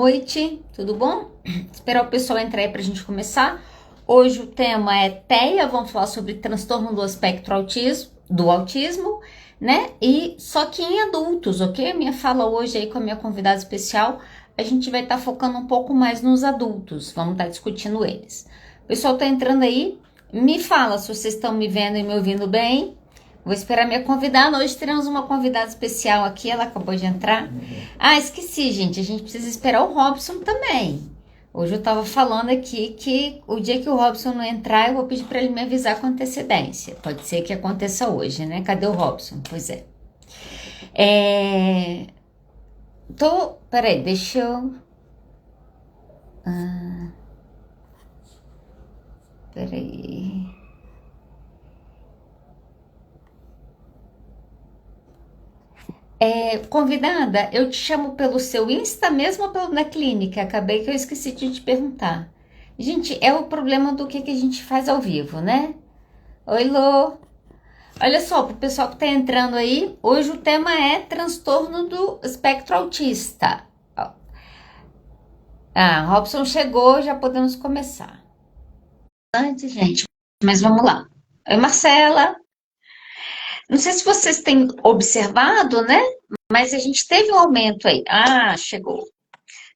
Noite, tudo bom? Esperar o pessoal entrar aí para a gente começar. Hoje o tema é TEA, vamos falar sobre transtorno do espectro autismo, né? E só que em adultos, ok? Minha fala hoje aí com a minha convidada especial, a gente vai estar focando um pouco mais nos adultos, vamos estar discutindo eles. O pessoal tá entrando aí, me fala se vocês estão me vendo e me ouvindo bem. Vou esperar minha convidada. Hoje teremos uma convidada especial aqui, ela acabou de entrar. Ah, esqueci, gente. A gente precisa esperar o Robson também. Hoje eu tava falando aqui que o dia que o Robson não entrar, eu vou pedir para ele me avisar com antecedência. Pode ser que aconteça hoje, né? Cadê o Robson? Pois é. É... Peraí, deixa eu... Peraí... Convidada, eu te chamo pelo seu Insta mesmo ou pelo da clínica? Acabei que eu esqueci de te perguntar. Gente, é o problema do que a gente faz ao vivo, né? Oi, Lô. Olha só, pro pessoal que tá entrando aí, hoje o tema é transtorno do espectro autista. Ó. Ah, Robson chegou, já podemos começar. Antes, gente, mas vamos lá. Oi, Marcela. Não sei se vocês têm observado, né? Mas a gente teve um aumento aí. Ah, chegou.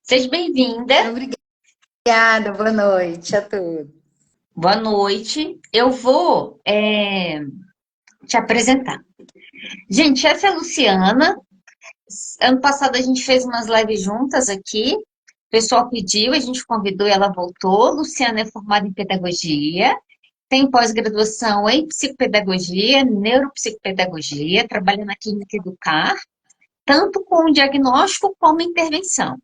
Seja bem-vinda. Obrigada, boa noite a todos. Boa noite. Eu vou te apresentar. Gente, essa é a Luciana. Ano passado a gente fez umas lives juntas aqui. O pessoal pediu, a gente convidou e ela voltou. Luciana é formada em pedagogia, tem pós-graduação em psicopedagogia, neuropsicopedagogia, trabalha na Clínica Educar, tanto com diagnóstico como intervenção.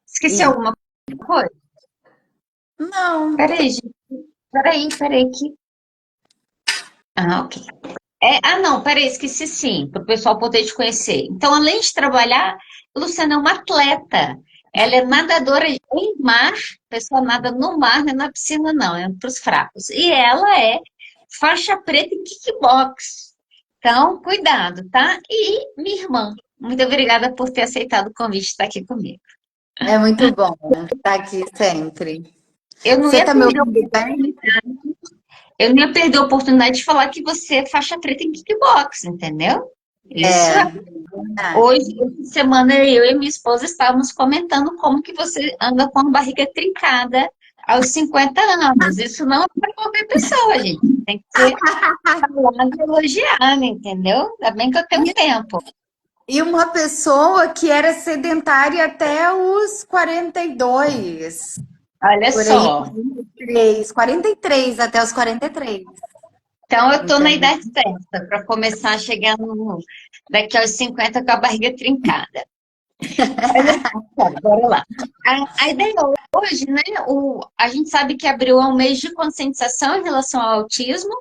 Esqueci E alguma coisa? não, Peraí, gente. Peraí, que... Ah, ok. Não, peraí, esqueci sim, para o pessoal poder te conhecer. Então, além de trabalhar, a Luciana é uma atleta. Ela é nadadora em mar, a pessoa nada no mar, não é na piscina, não, é para os fracos. E ela é faixa preta em kickbox. Então, cuidado, tá? E minha irmã, muito obrigada por ter aceitado o convite de estar aqui comigo. é muito bom estar aqui sempre. Eu não Você ia tá me perder ouvindo bem? Eu não ia perder a oportunidade de falar que você é faixa preta em kickbox, entendeu? Isso É, é. verdade. Hoje, essa semana, eu e minha esposa estávamos comentando como que você anda com a barriga trincada aos 50 anos. Isso não é para qualquer pessoa, gente. Tem que ser falado e elogiado, entendeu? Ainda bem que eu tenho E, tempo. e uma pessoa que era sedentária até os 42, Olha por aí, só. 43 até os 43, Então, eu estou na entendeu? idade certa para começar a chegar daqui aos 50 com a barriga trincada. Olha só, bora lá. A ideia hoje, né? A gente sabe que abriu um mês de conscientização em relação ao autismo,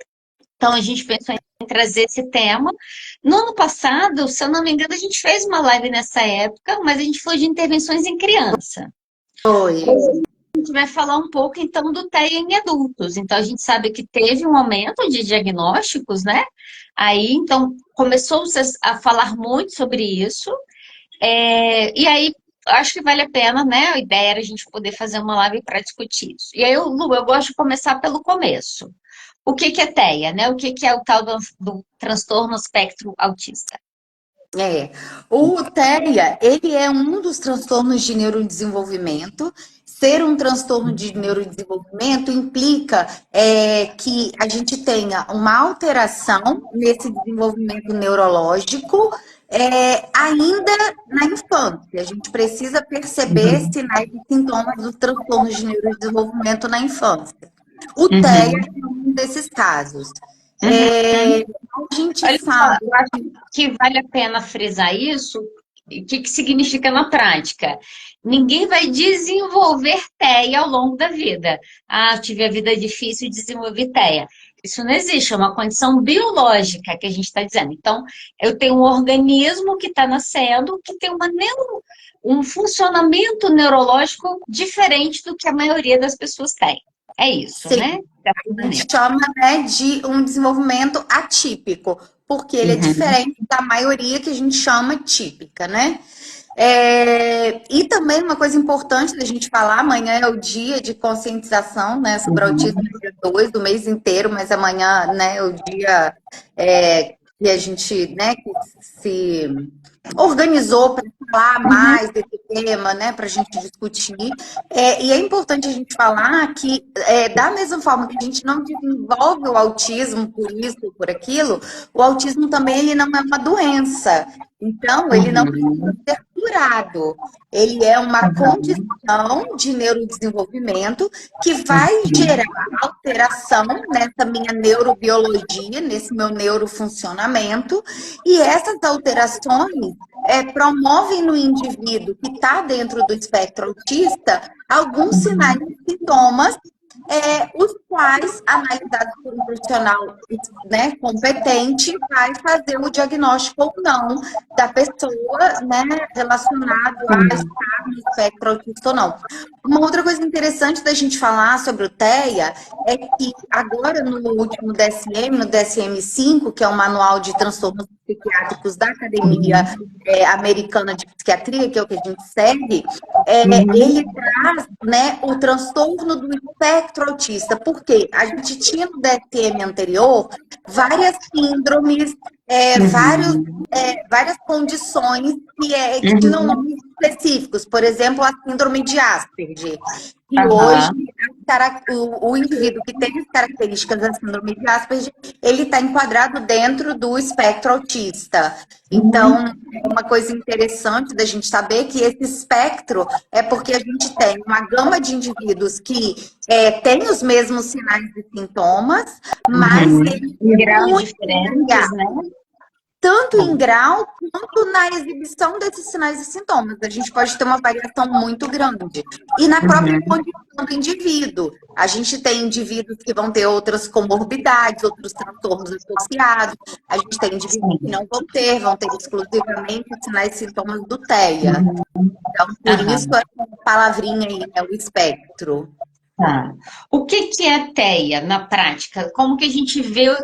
então a gente pensou em trazer esse tema. No ano passado, se eu não me engano, a gente fez uma live nessa época, mas a gente foi de intervenções em criança. Foi. Hoje a gente vai falar um pouco então do TEA em adultos. Então a gente sabe que teve um aumento de diagnósticos, né? Aí então começou-se a falar muito sobre isso. E aí, acho que vale a pena, né? A ideia era a gente poder fazer uma live para discutir isso. E aí, Lu, eu gosto de começar pelo começo. O que que é TEA, né? O que que é o tal do transtorno espectro autista? É. O TEA, ele é um dos transtornos de neurodesenvolvimento. Ser um transtorno de neurodesenvolvimento implica que a gente tenha uma alteração nesse desenvolvimento neurológico ainda na infância. A gente precisa perceber Uhum. sinais e sintomas dos transtornos de neurodesenvolvimento na infância. O TEA Uhum. é um desses casos. Uhum. A gente Olha só, sabe. eu acho que vale a pena frisar isso. E o que que significa na prática? Ninguém vai desenvolver TEA ao longo da vida. Ah, eu tive a vida difícil e desenvolvi TEA. Isso não existe, é uma condição biológica que a gente está dizendo. Então, eu tenho um organismo que está nascendo, que tem um funcionamento neurológico diferente do que a maioria das pessoas tem. É isso, Sim, né? Dessa a gente maneira. chama, né, de um desenvolvimento atípico, porque ele é Uhum. diferente da maioria que a gente chama típica, né? E também uma coisa importante da gente falar, amanhã é o dia de conscientização, né, sobre autismo, dia 2 do mês inteiro, mas amanhã, né, é o dia que a gente, né, que se organizou para falar Uhum. mais desse tema, né, para a gente discutir. E é importante a gente falar que, da mesma forma que a gente não desenvolve o autismo por isso ou por aquilo, o autismo também ele não é uma doença. Então, ele não precisa Uhum. ser curado. Ele é uma condição Uhum. de neurodesenvolvimento que vai gerar Uhum. alteração nessa minha neurobiologia, nesse meu neurofuncionamento, e essas alterações promovem no indivíduo que está dentro do espectro autista alguns sinais Uhum. e sintomas, os quais, analisados por um profissional, né, competente, vai fazer o diagnóstico ou não da pessoa, né, relacionado a Sim. estar no espectro autista ou não. Uma outra coisa interessante da gente falar sobre o TEA é que agora no último DSM, no DSM-5, que é o Manual de Transtornos Psiquiátricos da Academia Uhum. Americana de Psiquiatria, que é o que a gente segue, ele Uhum. traz, né, o transtorno do espectro autista, porque a gente tinha no DSM anterior várias síndromes, Uhum. várias condições que tinham Uhum. nomes específicos, por exemplo, a síndrome de Asperger. E hoje, Aham. o indivíduo que tem as características da síndrome de Asperger, ele está enquadrado dentro do espectro autista. Então, Uhum. é uma coisa interessante da gente saber que esse espectro é porque a gente tem uma gama de indivíduos que têm os mesmos sinais e sintomas, mas Uhum. eles Em são graus muito diferentes, né? variados, tanto em grau quanto na exibição desses sinais e sintomas. A gente pode ter uma variação muito grande. E na própria Uhum. condição do indivíduo. A gente tem indivíduos que vão ter outras comorbidades, outros transtornos associados. A gente tem indivíduos que Sim. não vão ter exclusivamente sinais e sintomas do TEA. Uhum. Então, por isso, Aham. essa palavrinha aí, né, o espectro. Tá. O que que é TEA na prática? Como que a gente vê,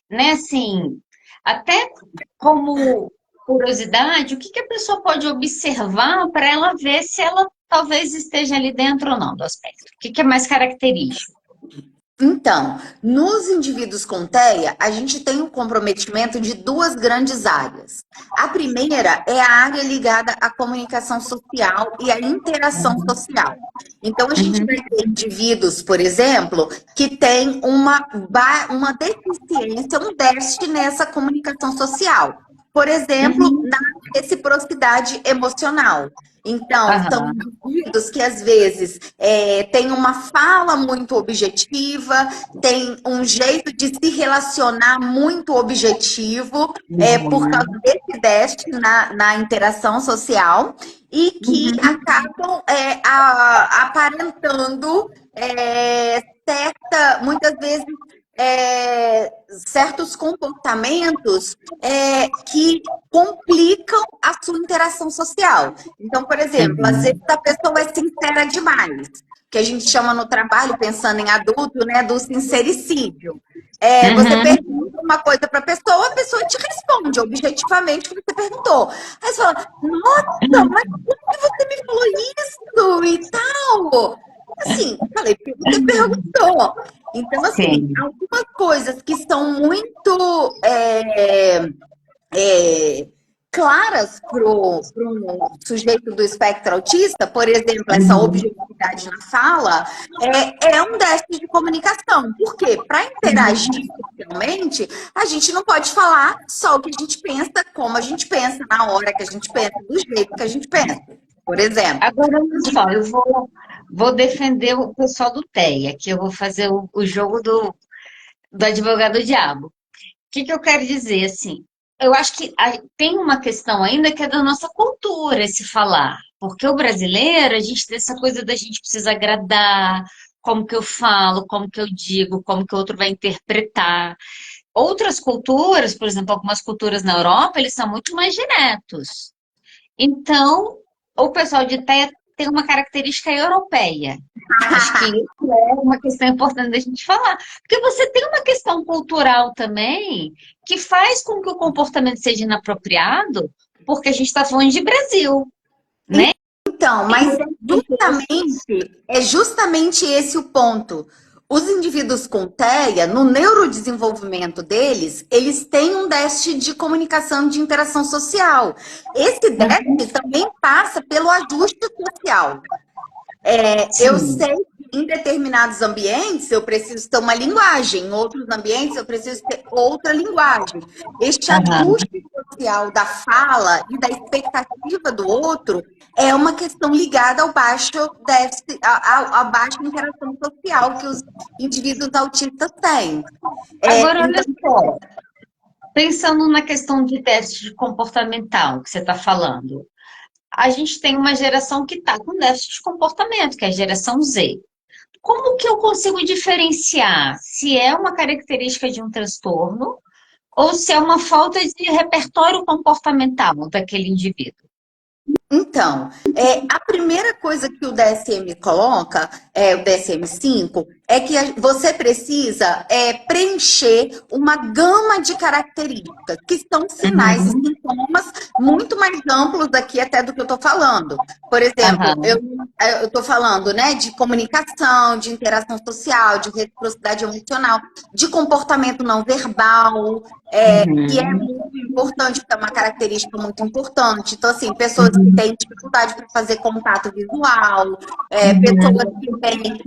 né, assim, até como curiosidade, o que que a pessoa pode observar para ela ver se ela talvez esteja ali dentro ou não do aspecto? O que que é mais característico? Então, nos indivíduos com TEA, a gente tem um comprometimento de duas grandes áreas. A primeira é a área ligada à comunicação social e à interação social. Então, a gente vai Uhum. ter indivíduos, por exemplo, que têm uma deficiência, um déficit nessa comunicação social. Por exemplo, Uhum. na reciprocidade emocional. Então, são Aham. indivíduos que às vezes têm uma fala muito objetiva, têm um jeito de se relacionar muito objetivo, por causa Uhum. desse déficit na interação social, e que Uhum. acabam aparentando muitas vezes, certos comportamentos que complicam a sua interação social. Então, por exemplo, às vezes Uhum. a pessoa é sincera demais, que a gente chama no trabalho, pensando em adulto, né, do sincericídio. Você Uhum. pergunta uma coisa para a pessoa te responde objetivamente o que você perguntou. Aí você fala, nossa, mas como que você me falou isso e tal? Assim, falei, porque você perguntou. Então, assim, Sim. algumas coisas que são muito é, claras para o sujeito do espectro autista, por exemplo, essa Uhum. objetividade na fala, é um déficit de comunicação. Por quê? Para interagir socialmente, a gente não pode falar só o que a gente pensa, como a gente pensa, na hora que a gente pensa, do jeito que a gente pensa. Por exemplo. Agora, olha só, vou defender o pessoal do TEA, que eu vou fazer o jogo do advogado diabo. O que que eu quero dizer, assim? Eu acho que tem uma questão ainda que é da nossa cultura esse falar. Porque o brasileiro, a gente tem essa coisa da gente precisa agradar, como que eu falo, como que eu digo, como que o outro vai interpretar. Outras culturas, por exemplo, algumas culturas na Europa, eles são muito mais diretos. Então, o pessoal de TEA tem uma característica europeia. Acho que isso é uma questão importante da gente falar. Porque você tem uma questão cultural também que faz com que o comportamento seja inapropriado, porque a gente está falando de Brasil. Então, mas é justamente esse o ponto. Os indivíduos com TEA, no neurodesenvolvimento deles, eles têm um déficit de comunicação e de interação social. Esse déficit também passa pelo ajuste social. Eu Sim. sei que em determinados ambientes eu preciso ter uma linguagem, em outros ambientes eu preciso ter outra linguagem. Este Aham. ajuste social da fala e da expectativa do outro é uma questão ligada ao baixo déficit, à baixa interação social que os indivíduos autistas têm. Agora, olha Então, só, pensando na questão de déficit comportamental que você está falando, a gente tem uma geração que está com déficit de comportamento, que é a geração Z. Como que eu consigo diferenciar se é uma característica de um transtorno ou se é uma falta de repertório comportamental daquele indivíduo? Então, a primeira coisa que o DSM coloca, o DSM-5, é que você precisa preencher uma gama de características, que são sinais e Uhum. sintomas muito mais amplos aqui até do que eu estou falando. Por exemplo, Aham. eu estou falando, né, de comunicação, de interação social, de reciprocidade emocional, de comportamento não verbal, que é Uhum. muito importante, porque é uma característica muito importante. Então, assim, pessoas que Uhum. têm dificuldade para fazer contato visual, pessoas Uhum. que têm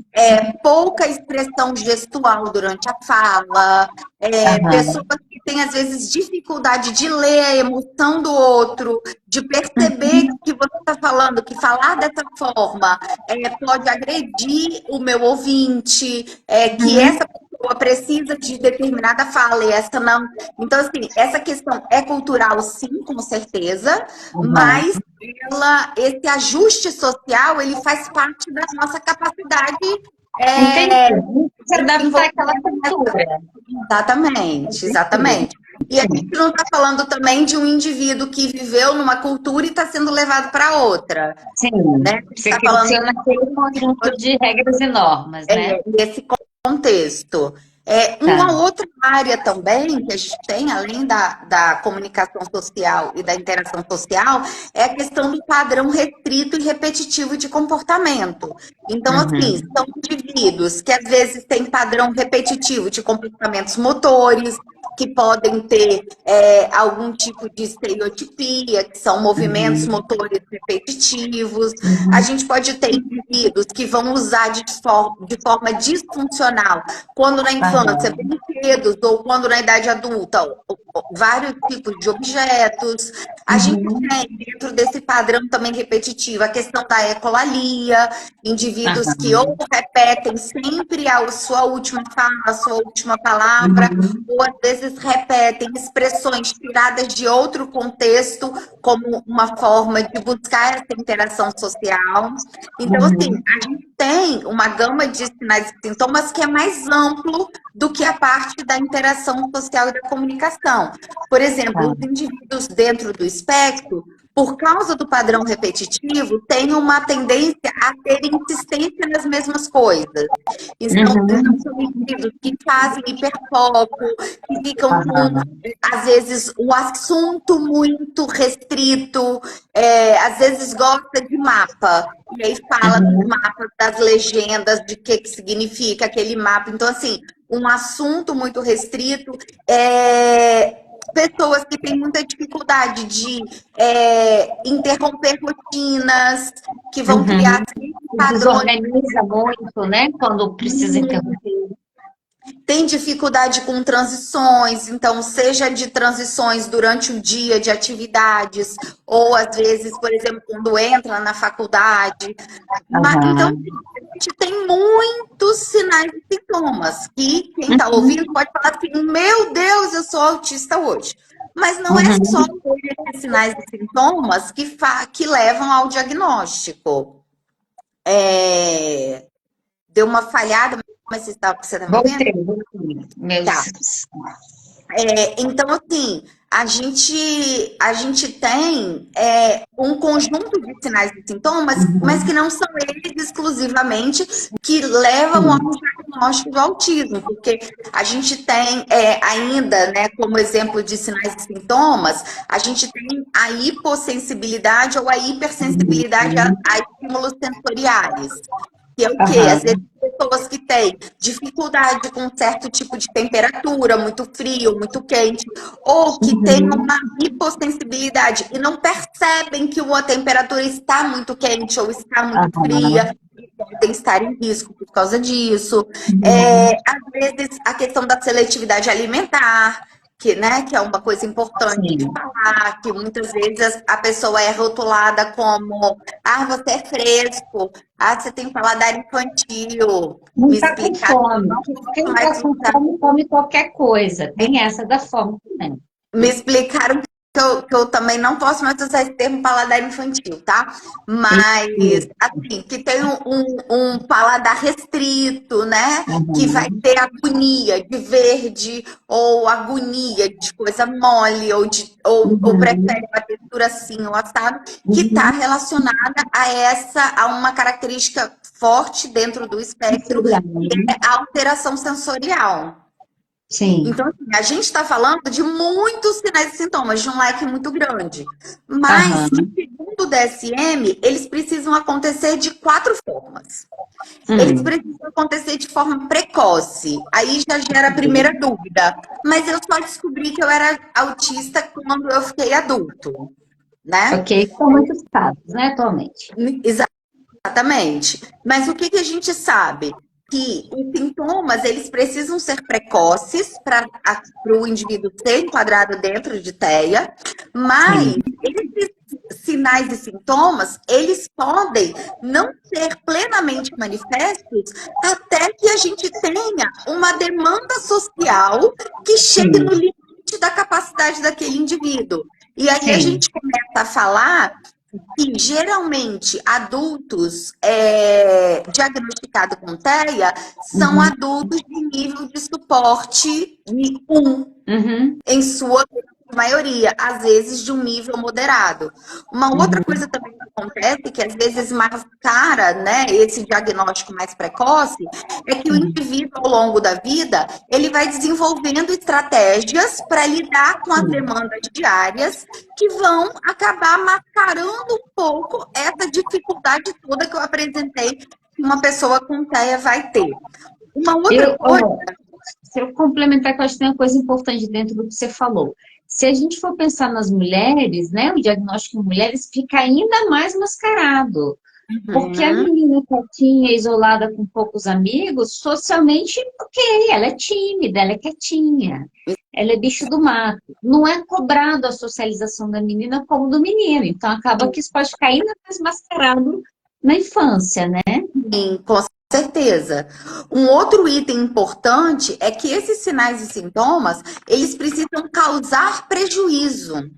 pouca expressão gestual durante a fala, pessoas Aham. que têm, às vezes, dificuldade de ler a emoção do outro, de perceber que você está falando, que falar dessa forma pode agredir o meu ouvinte, que Uhum. essa pessoa precisa de determinada fala e essa não. Então, assim, essa questão é cultural, sim, com certeza, Uhum. mas esse ajuste social, ele faz parte da nossa capacidade Entendi. Se de adaptar àquela desenvolvimento nessa. cultura. Exatamente, exatamente. E a gente Sim. não está falando também de um indivíduo que viveu numa cultura e está sendo levado para outra, né? Sim. A gente Você está falando cresceu naquele conjunto de regras e normas, né? nesse contexto. Tá. Uma outra área também que a gente tem, além da comunicação social e da interação social, é a questão do padrão restrito e repetitivo de comportamento. Então, assim, Uhum. são indivíduos que às vezes têm padrão repetitivo de comportamentos motores, que podem ter algum tipo de estereotipia, que são movimentos Uhum. motores repetitivos. A Uhum. gente pode ter indivíduos que vão usar de forma disfuncional, quando na infância, Aham. brinquedos, ou quando na idade adulta, vários tipos de objetos. A gente Uhum. tem, dentro desse padrão também repetitivo, a questão da ecolalia, indivíduos que ou Aham. repetem sempre a sua última fala, a sua última palavra, Uhum. ou às vezes repetem expressões tiradas de outro contexto, como uma forma de buscar essa interação social. Então, assim, Uhum. a gente tem uma gama de sinais e sintomas que é mais amplo do que a parte da interação social e da comunicação. Por exemplo, os Tá. indivíduos dentro do espectro, por causa do padrão repetitivo, têm uma tendência a ter insistência nas mesmas coisas. Então Uhum. são indivíduos que fazem hiperfoco, que ficam com, Aham. às vezes, o assunto muito restrito, às vezes gosta de mapa, e aí fala dos Uhum. mapas, das legendas, de que significa aquele mapa. Então, assim, um assunto muito restrito. Pessoas que têm muita dificuldade de interromper rotinas, que vão criar Uhum. padrões. Desorganiza muito, né? Quando precisa interromper. Tem dificuldade com transições, então, seja de transições durante o dia de atividades, ou às vezes, por exemplo, quando entra na faculdade. Então, Aham. a gente tem muitos sinais e sintomas que quem está ouvindo Uhum. pode falar assim: meu Deus, eu sou autista hoje. Mas não é só Uhum. esses sinais e sintomas que levam ao diagnóstico. É, Deu uma falhada, mas você tá me Voltei, ouvindo? voltei. Tá. Meus. Então, assim, a gente tem um conjunto de sinais e sintomas, mas que Uhum. não são eles exclusivamente que levam ao Sim. diagnóstico do autismo, porque a gente tem ainda, né, como exemplo de sinais e sintomas, a gente tem a hipossensibilidade ou a hipersensibilidade a estímulos sensoriais. Que é o quê? Às Aham. vezes pessoas que têm dificuldade com um certo tipo de temperatura, muito frio, muito quente, ou que têm Uhum. uma hipossensibilidade e não percebem que a temperatura está muito quente ou está muito fria, Aham. e podem estar em risco por causa disso. Uhum. Às vezes, a questão da seletividade alimentar, que, né, que é uma coisa importante de Sim. falar, que muitas vezes a pessoa é rotulada como, ah, você é fresco, ah, você tem paladar infantil. Não Me está com explicar, fome. não Quem posso mais está com usar. fome come qualquer coisa. Tem essa da fome também. Me explicaram que eu também não posso mais usar esse termo paladar infantil, tá? Mas, Isso. assim, que tem um paladar restrito, né? Que vai Uhum. ter agonia de verde ou agonia de coisa mole ou prefere Uhum. uma textura assim, ou assado, que está Uhum. relacionada a uma característica forte dentro do espectro, Sensorial, que né? é a alteração sensorial. Sim. Então, assim, a gente está falando de muitos sinais e sintomas, de um leque muito grande. Mas, que, Aham. segundo o DSM, eles precisam acontecer de 4 formas. Eles Hum. precisam acontecer de forma precoce. Aí já gera a primeira dúvida. Mas eu só descobri que eu era autista quando eu fiquei adulto, né? Ok, são muitos casos, né, atualmente. Exatamente. Mas o que que a gente sabe? Que os sintomas, eles precisam ser precoces para o indivíduo ser enquadrado dentro de TEA, mas Sim. esses sinais e sintomas, eles podem não ser plenamente manifestos até que a gente tenha uma demanda social que chegue no Sim. limite da capacidade daquele indivíduo. E aí a Sim. gente começa a falar que geralmente adultos diagnosticados com TEA são Uhum. adultos de nível de suporte 1, Uhum. em sua maioria, às vezes de um nível moderado. Uma outra Uhum. coisa também que acontece, que às vezes mascara, né, esse diagnóstico mais precoce, é que o Sim. indivíduo, ao longo da vida, ele vai desenvolvendo estratégias para lidar com as Sim. demandas diárias que vão acabar mascarando um pouco essa dificuldade toda que eu apresentei que uma pessoa com TEA vai ter. Uma outra Eu, coisa. ó, se eu complementar, que eu acho que tem uma coisa importante dentro do que você falou. Se a gente for pensar nas mulheres, né, o diagnóstico em mulheres fica ainda mais mascarado. Porque a Uhum. menina quietinha, isolada com poucos amigos, socialmente, ok, ela é tímida, ela é quietinha, ela é bicho do mato. Não é cobrado a socialização da menina como do menino. Então acaba que isso pode ficar ainda mais mascarado na infância, né? Sim, com certeza. Um outro item importante é que esses sinais e sintomas, eles precisam causar prejuízo.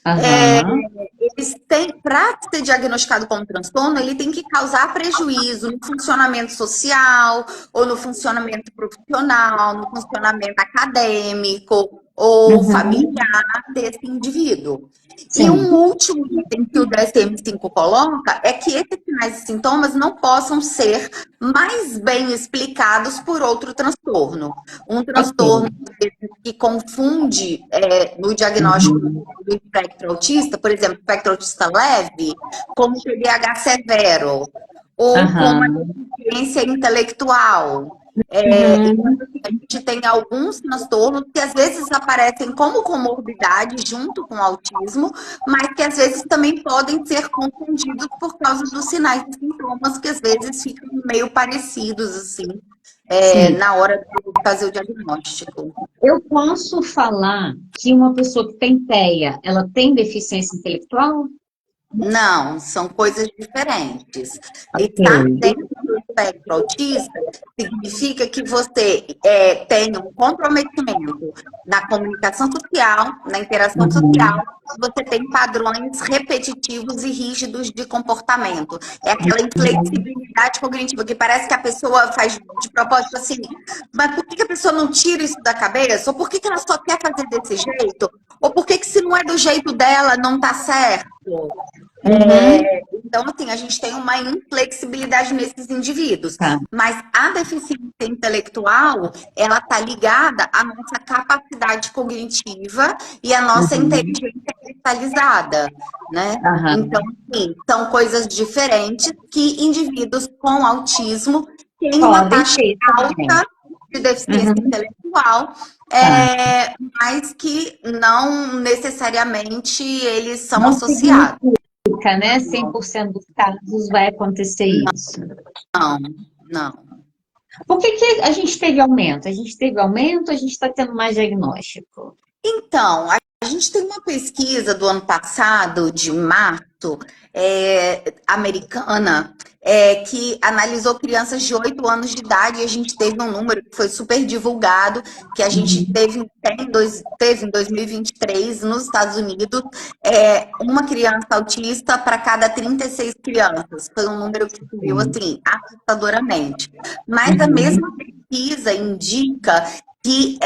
Aham. Eles têm, para ser diagnosticado como transtorno, ele tem que causar prejuízo no funcionamento social, ou no funcionamento profissional, no funcionamento acadêmico ou Uhum. familiar desse indivíduo. E um Sim. último item que o DSM-5 coloca é que esses sinais e sintomas não possam ser mais bem explicados por outro transtorno. Um Ok. transtorno que confunde no diagnóstico Uhum. do espectro autista, por exemplo, espectro autista leve, como TDAH severo, ou com uma Aham. deficiência intelectual. Então, Uhum. assim, a gente tem alguns transtornos que às vezes aparecem como comorbidade junto com o autismo, mas que às vezes também podem ser confundidos por causa dos sinais e sintomas que às vezes ficam meio parecidos, assim, Sim. na hora de fazer o diagnóstico. Eu posso falar que uma pessoa que tem TEA, ela tem deficiência intelectual? Não, são coisas diferentes. Estar Ok. dentro do espectro autista significa que você tem um comprometimento na comunicação social, na interação social, Uhum. você tem padrões repetitivos e rígidos de comportamento. É aquela Uhum. inflexibilidade cognitiva que parece que a pessoa faz de propósito assim, mas por que a pessoa não tira isso da cabeça? Ou por que ela só quer fazer desse jeito? Ou por que se não é do jeito dela, não tá certo? Uhum. Então, assim, a gente tem uma inflexibilidade nesses indivíduos, Tá. mas a deficiência intelectual, ela está ligada à nossa capacidade cognitiva e à nossa Uhum. inteligência hospitalizada, né? Então, Aham. sim, são coisas diferentes que indivíduos com autismo têm uma Podem taxa ter também. alta de deficiência Uhum. intelectual, Tá. mas que não necessariamente eles são Não associados. significa, né? 100% dos casos vai acontecer isso. Não, não. Por que que a gente teve aumento? A gente teve aumento, a gente está tendo mais diagnóstico. Então, a gente tem uma pesquisa do ano passado, de março, americana, que analisou crianças de 8 anos de idade e a gente teve um número que foi super divulgado, que a gente teve em 2023 nos Estados Unidos, uma criança autista para cada 36 crianças. Foi um número que subiu Sim. assim, assustadoramente. Mas a mesma Uhum. pesquisa indica que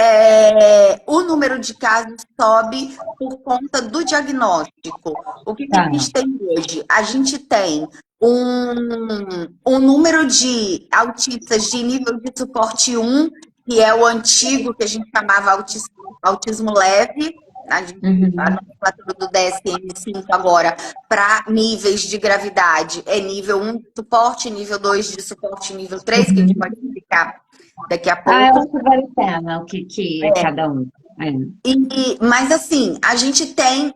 o número de casos sobe por conta do diagnóstico. O que Tá. a gente tem hoje? A gente tem um número de autistas de nível de suporte 1, que é o antigo que a gente chamava autismo leve, a Uhum. nomenclatura do DSM-5 agora, para níveis de gravidade, é nível 1 de suporte, nível 2 de suporte, nível 3, que a gente pode Uhum. explicar daqui a Ah, eu pouco. acho que vale a pena que é cada um. É. Mas assim, a gente tem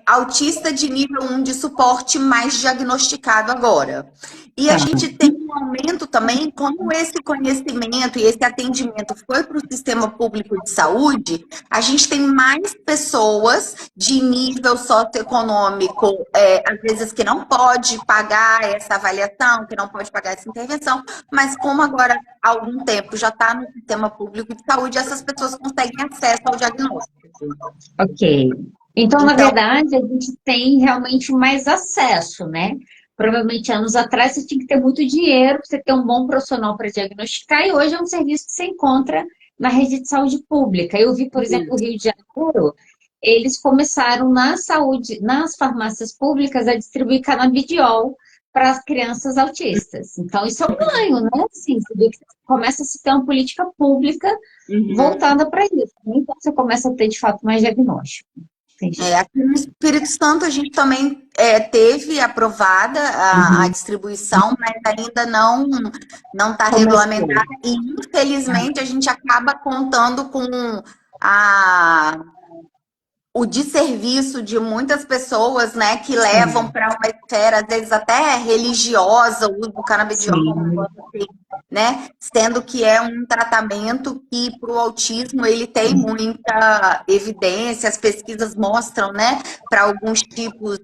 autista de nível 1 de suporte mais diagnosticado agora. E a Tá. gente tem um aumento também, como esse conhecimento e esse atendimento foi para o sistema público de saúde, a gente tem mais pessoas de nível socioeconômico, às vezes que não pode pagar essa avaliação, que não pode pagar essa intervenção, mas como agora há algum tempo já está no sistema público de saúde, essas pessoas conseguem acesso ao diagnóstico. Ok. Então, na Então, verdade, a gente tem realmente mais acesso, né? Provavelmente anos atrás você tinha que ter muito dinheiro para você ter um bom profissional para diagnosticar, e hoje é um serviço que você encontra na rede de saúde pública. Eu vi, por exemplo, o Rio de Janeiro, eles começaram na saúde, nas farmácias públicas, a distribuir canabidiol para as crianças autistas. Então, isso é um ganho, né? Assim, você vê que começa a se ter uma política pública voltada para isso. Então você começa a ter, de fato, mais diagnóstico. Entendi. aqui no Espírito Santo a gente também teve aprovada a Uhum. distribuição, mas ainda não está Começou. regulamentada e infelizmente a gente acaba contando com a o desserviço de muitas pessoas, né, que levam Sim, para uma esfera, às vezes até religiosa, o uso do canabidiol como um sim. negócio assim, né, sendo que é um tratamento que para o autismo ele tem muita evidência, as pesquisas mostram, né, para alguns tipos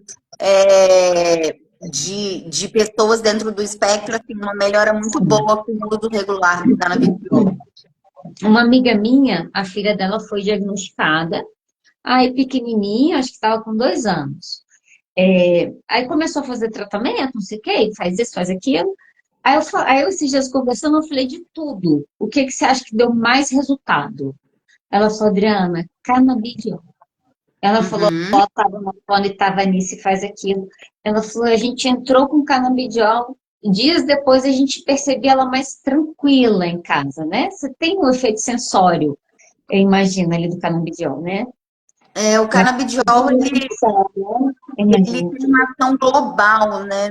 de pessoas dentro do espectro, assim, uma melhora muito boa com o uso regular do canabidiol. Uma amiga minha, a filha dela foi diagnosticada, aí pequenininha, acho que estava com 2 anos. Aí começou a fazer tratamento, não sei o quê, faz isso, faz aquilo. Aí eu esses dias conversando, eu falei de tudo. O que que você acha que deu mais resultado? Ela falou, Adriana, canabidiol. Ela falou, Uhum. ó, tava no fone, tava nisso e faz aquilo. Ela falou, a gente entrou com canabidiol, e dias depois a gente percebia ela mais tranquila em casa, né? Você tem um efeito sensório, eu imagino, ali do canabidiol, né? O Mas canabidiol, eu ele imagino tem que uma ação global, né,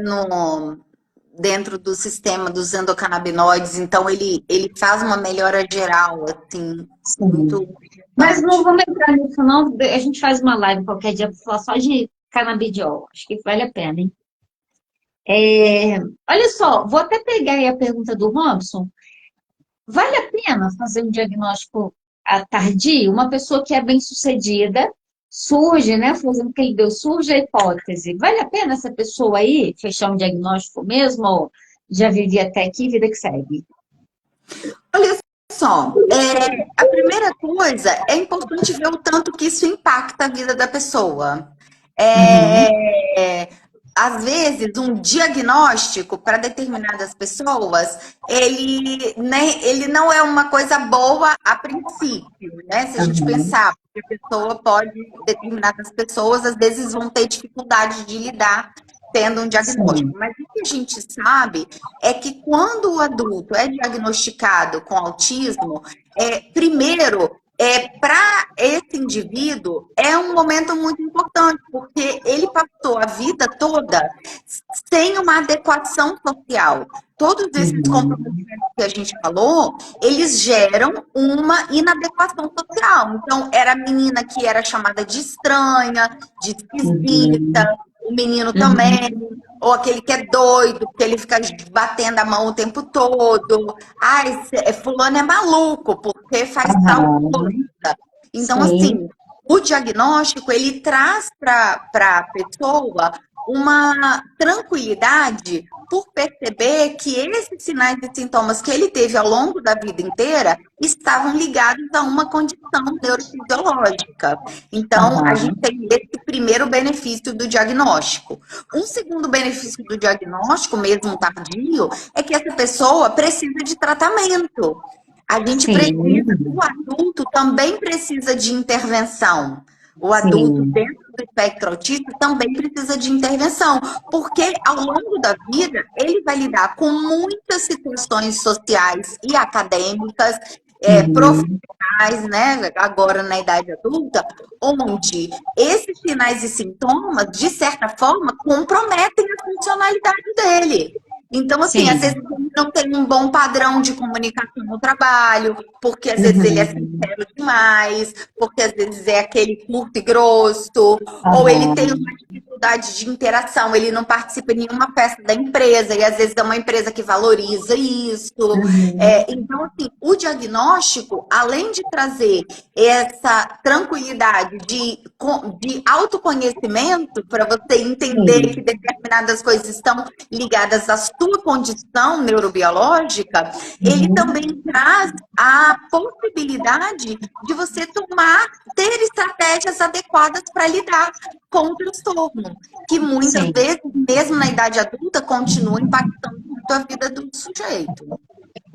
dentro do sistema dos endocannabinoides, então ele faz uma melhora geral, assim, muito sim. Mas não importante. vamos entrar nisso, não. A gente faz uma live qualquer dia para falar só de canabidiol. Acho que vale a pena, hein? Olha só, vou até pegar aí a pergunta do Robson. Vale a pena fazer um diagnóstico tardio? Uma pessoa que é bem-sucedida, surge, né? Fazendo que ele deu, surge a hipótese. Vale a pena essa pessoa aí fechar um diagnóstico mesmo? Ou já vivi até aqui, vida que segue? Olha só, a primeira coisa é importante ver o tanto que isso impacta a vida da pessoa. Uhum. É, às vezes, um diagnóstico para determinadas pessoas, né, ele não é uma coisa boa a princípio, né? Se a gente Uhum. pensar, porque a pessoa pode, determinadas pessoas, às vezes vão ter dificuldade de lidar tendo um diagnóstico. Sim. Mas o que a gente sabe é que quando o adulto é diagnosticado com autismo, primeiro para esse indivíduo é um momento muito importante, porque ele passou a vida toda sem uma adequação social. Todos esses Uhum. comprometimentos que a gente falou, eles geram uma inadequação social. Então, era a menina que era chamada de estranha, de esquisita, Uhum. o menino também, Uhum. ou aquele que é doido, porque ele fica batendo a mão o tempo todo. Ai, fulano é maluco, porque faz tal coisa. Aham. Então, Sim, assim, o diagnóstico, ele traz para a pessoa uma tranquilidade por perceber que esses sinais e sintomas que ele teve ao longo da vida inteira estavam ligados a uma condição neurofisiológica. Então, a gente aham. tem esse primeiro benefício do diagnóstico. Um segundo benefício do diagnóstico, mesmo tardio, é que essa pessoa precisa de tratamento. A gente Sim, precisa, o adulto também precisa de intervenção. O adulto sim. dentro do espectro autista também precisa de intervenção, porque ao longo da vida ele vai lidar com muitas situações sociais e acadêmicas, Uhum. profissionais, né, agora na idade adulta, onde esses sinais e sintomas, de certa forma, comprometem a funcionalidade dele. Então, assim, às vezes Sim. ele não tem um bom padrão de comunicação no trabalho, porque às vezes ele é Uhum. sincero demais, porque às vezes é aquele curto e grosso, ou ele tem uma Aham. dificuldade de interação, ele não participa em nenhuma festa da empresa, e às vezes é uma empresa que valoriza isso. Uhum. Então, assim, o diagnóstico, além de trazer essa tranquilidade de autoconhecimento, para você entender que Sim. determinadas coisas estão ligadas à sua condição neurobiológica, ele também Uhum. traz a possibilidade de você ter estratégias adequadas para lidar com o transtorno, que muitas Sim. vezes, mesmo na idade adulta, continua impactando muito a vida do sujeito.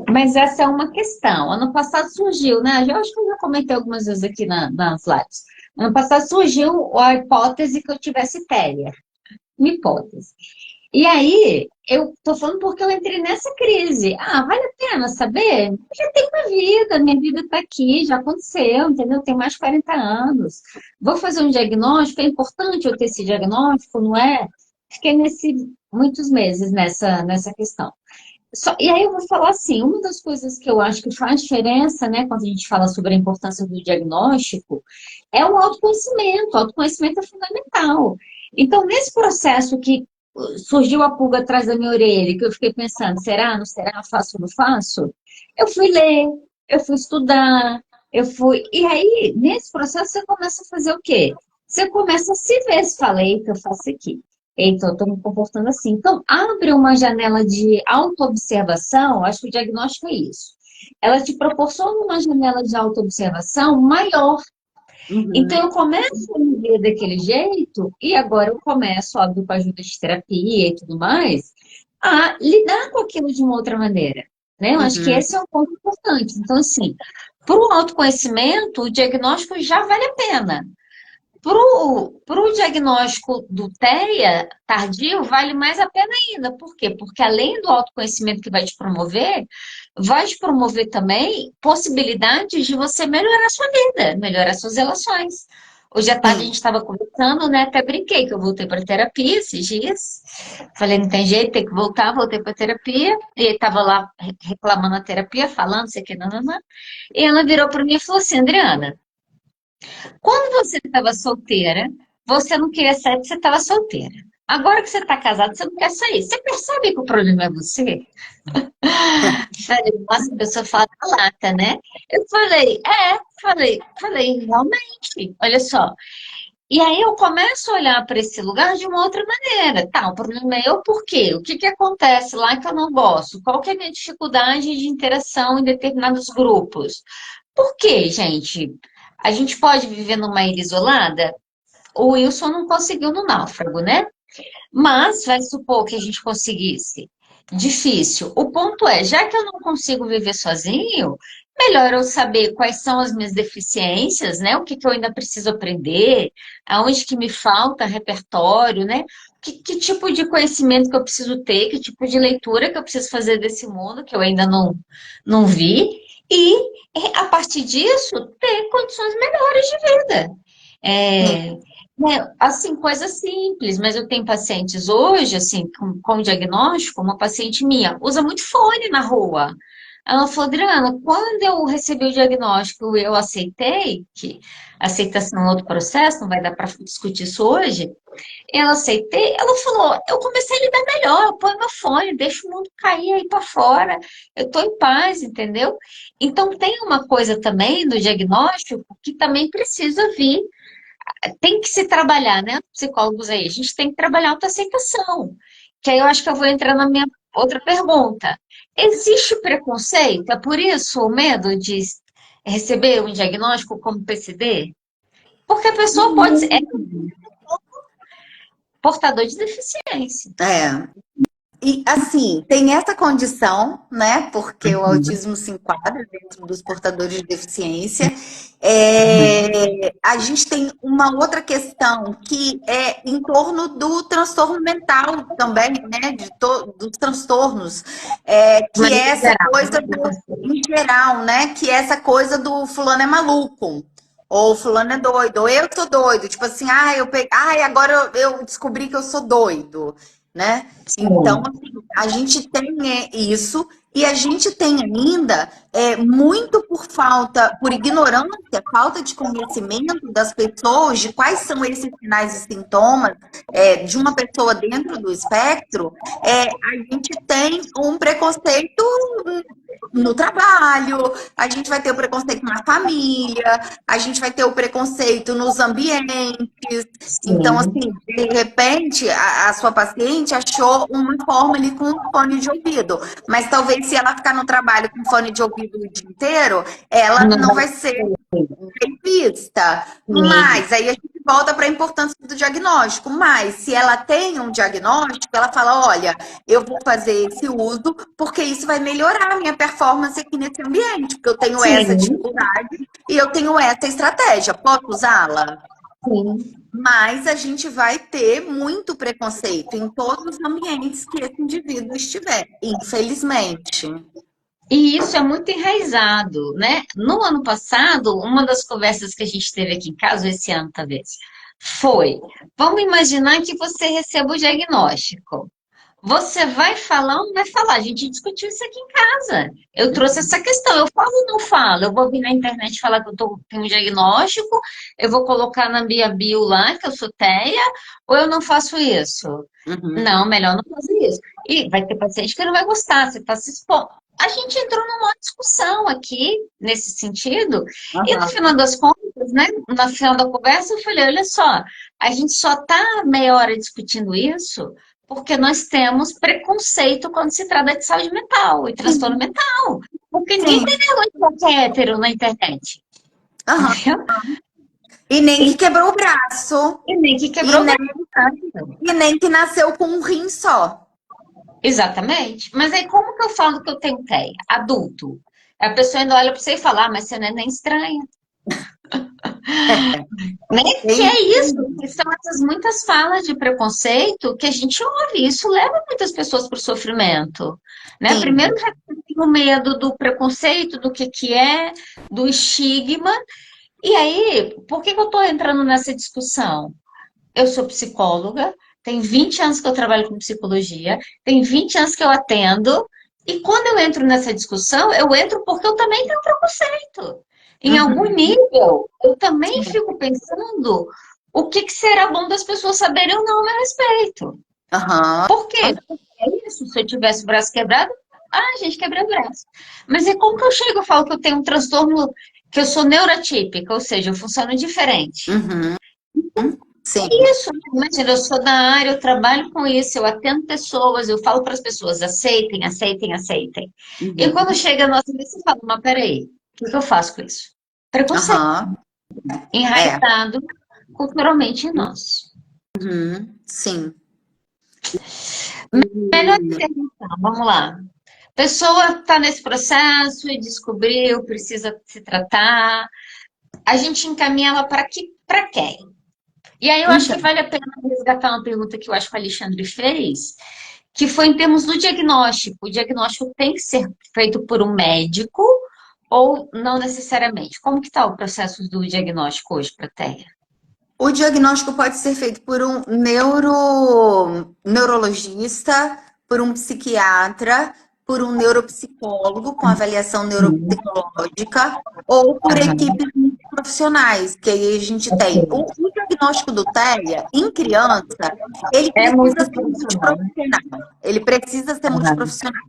Mas essa é uma questão. Ano passado surgiu, né? Eu acho que eu já comentei algumas vezes aqui nas lives. Ano passado surgiu a hipótese que eu tivesse TEA. Uma hipótese. E aí, eu tô falando porque eu entrei nessa crise. Ah, vale a pena saber? Já tenho uma vida, minha vida tá aqui, já aconteceu, entendeu? Eu tenho mais de 40 anos. Vou fazer um diagnóstico, é importante eu ter esse diagnóstico, não é? Fiquei muitos meses nessa questão. E aí eu vou falar assim, uma das coisas que eu acho que faz diferença, né, quando a gente fala sobre a importância do diagnóstico, é o autoconhecimento. O autoconhecimento é fundamental. Então, nesse processo que surgiu a pulga atrás da minha orelha, que eu fiquei pensando, será, não será, faço ou não faço? Eu fui ler, eu fui estudar, eu fui... E aí, nesse processo, você começa a fazer o quê? Você começa a se ver, se falei que eu faço aqui. Então, eu estou me comportando assim. Então, abre uma janela de autoobservação, acho que o diagnóstico é isso. Ela te proporciona uma janela de autoobservação maior. Então, Uhum. eu começo a me ver daquele jeito, e agora eu começo, óbvio, com a ajuda de terapia e tudo mais, a lidar com aquilo de uma outra maneira. Né? Eu acho que Uhum. esse é um ponto importante. Então, assim, para o autoconhecimento, o diagnóstico já vale a pena. Pro diagnóstico do TEA tardio, vale mais a pena ainda. Por quê? Porque além do autoconhecimento que vai te promover também possibilidades de você melhorar a sua vida, melhorar suas relações. Hoje à tarde a Sim. gente estava conversando, né? Até brinquei que eu voltei para terapia esses dias. Falei, não tem jeito, tem que voltar, voltei para terapia. E ele estava lá reclamando a terapia, falando, não sei o que, não, não, não. E ela virou para mim e falou assim, Adriana, quando você estava solteira, você não queria sair porque você estava solteira. Agora que você está casada, você não quer sair. Você percebe que o problema é você? Falei, nossa, a pessoa fala na lata, né? Eu falei, realmente, olha só. E aí eu começo a olhar para esse lugar de uma outra maneira. Tá, o problema é eu por quê? O que que acontece lá que eu não gosto? Qual que é a minha dificuldade de interação em determinados grupos? Por quê, gente? A gente pode viver numa ilha isolada? O Wilson não conseguiu no náufrago, né? Mas vai supor que a gente conseguisse. Difícil. O ponto é, já que eu não consigo viver sozinho, melhor eu saber quais são as minhas deficiências, né? O que que eu ainda preciso aprender, aonde que me falta repertório, né? O que tipo de conhecimento que eu preciso ter, que tipo de leitura que eu preciso fazer desse mundo, que eu ainda não vi, e a partir disso ter condições melhores de vida. Sim. É, né, assim, coisa simples, mas eu tenho pacientes hoje, assim, com diagnóstico, uma paciente minha usa muito fone na rua. Ela falou, Adriana, quando eu recebi o diagnóstico, eu aceitei, que aceitação é outro processo, não vai dar para discutir isso hoje, eu aceitei, ela falou, eu comecei a lidar melhor, eu ponho meu fone, deixo o mundo cair aí para fora, eu estou em paz, entendeu? Então tem uma coisa também do diagnóstico que também precisa vir, tem que se trabalhar, né, psicólogos aí, a gente tem que trabalhar a autoaceitação, que aí eu acho que eu vou entrar na minha outra pergunta. Existe preconceito? É por isso o medo de receber um diagnóstico como PCD? Porque a pessoa pode ser, é portador de deficiência. É. E assim, tem essa condição, né? Porque o Uhum. autismo se enquadra dentro dos portadores de deficiência. A gente tem uma outra questão que é em torno do transtorno mental também, né? Dos transtornos, que Mas é em essa geral, coisa né, do, em geral, né? Que é essa coisa do fulano é maluco. Ou fulano é doido, ou eu tô doido, tipo assim, agora eu descobri que eu sou doido, né? Então, sim. assim, a gente tem isso, e a gente tem ainda muito por ignorância, falta de conhecimento das pessoas de quais são esses sinais e sintomas de uma pessoa dentro do espectro, a gente tem um preconceito no trabalho, a gente vai ter o preconceito na família, a gente vai ter o preconceito nos ambientes. Então, Sim. assim, de repente, a sua paciente achou uma forma ali com um fone de ouvido, mas talvez se ela ficar no trabalho com fone de ouvido o dia inteiro, ela Não não vai vai ser ser. bem vista. Sim. Mas aí a gente volta para a importância do diagnóstico. Mas se ela tem um diagnóstico, ela fala: olha, eu vou fazer esse uso porque isso vai melhorar a minha performance aqui nesse ambiente, porque eu tenho essa Sim. dificuldade e eu tenho essa estratégia. Posso usá-la? Sim. Mas a gente vai ter muito preconceito em todos os ambientes que esse indivíduo estiver, infelizmente. E isso é muito enraizado, né? No ano passado, uma das conversas que a gente teve aqui em casa, esse ano talvez, foi: vamos imaginar que você receba o diagnóstico. Você vai falar ou não vai falar? A gente discutiu isso aqui em casa. Eu trouxe essa questão. Eu falo ou não falo? Eu vou vir na internet falar que tenho um diagnóstico, eu vou colocar na minha bio lá que eu sou TEA, ou eu não faço isso? Uhum. Não, melhor não fazer isso. E vai ter paciente que não vai gostar, você está se expondo. A gente entrou numa discussão aqui, nesse sentido, e no Aham. final das contas, né, no final da conversa, eu falei: olha só, a gente só está meia hora discutindo isso porque nós temos preconceito quando se trata de saúde mental e transtorno Sim, mental. Porque ninguém tem sim. vergonha de qualquer hétero na internet, Aham. entendeu? E nem que E, quebrou o braço, e nem que e quebrou o nem, braço. e nem que nasceu com um rim só. Exatamente. Mas aí como que eu falo que eu tenho TEA? Adulto. A pessoa ainda olha para você e fala: ah, mas você não é nem estranha. Né? Que Tem- é isso, que são essas muitas falas de preconceito que a gente ouve. Isso leva muitas pessoas para o sofrimento. Né? Sim. Primeiro já tem o medo do preconceito, do que é, do estigma. E aí, por que que eu estou entrando nessa discussão? Eu sou psicóloga, tem 20 anos que eu trabalho com psicologia, tem 20 anos que eu atendo, e quando eu entro nessa discussão, eu entro porque eu também tenho preconceito. Em algum Uhum. nível, eu também Sim. fico pensando o que será bom das pessoas saberem ou não a meu respeito. Aham. Por quê? Porque é isso, se eu tivesse o braço quebrado, gente, quebrei o braço. Mas é como que eu chego e falo que eu tenho um transtorno, que eu sou neurotípica, ou seja, eu funciono diferente. Uhum. Sim. Isso, imagina, eu sou da área, eu trabalho com isso, eu atendo pessoas, eu falo para as pessoas: aceitem, aceitem, aceitem. E Uhum. quando chega a nossa vez, você fala: mas peraí, o que eu faço com isso? Preconceito, Aham. É. enraizado culturalmente em nós. Uhum. Sim. Melhor E- intervenção, vamos lá. A pessoa está nesse processo e descobriu, precisa se tratar. A gente encaminha ela para quem? E aí eu acho que Então, vale a pena resgatar uma pergunta que eu acho que o Alexandre fez, que foi em termos do diagnóstico. O diagnóstico tem que ser feito por um médico ou não necessariamente? Como que está o processo do diagnóstico hoje para a TEA? o diagnóstico pode ser feito por um neurologista, por um psiquiatra, por um neuropsicólogo com avaliação Sim. neuropsicológica ou por Aham. equipes profissionais, que aí a gente tem. O diagnóstico do TEA em criança, ele É precisa ser multiprofissional, né? multiprofissional. Ele precisa ser Aham. multiprofissional.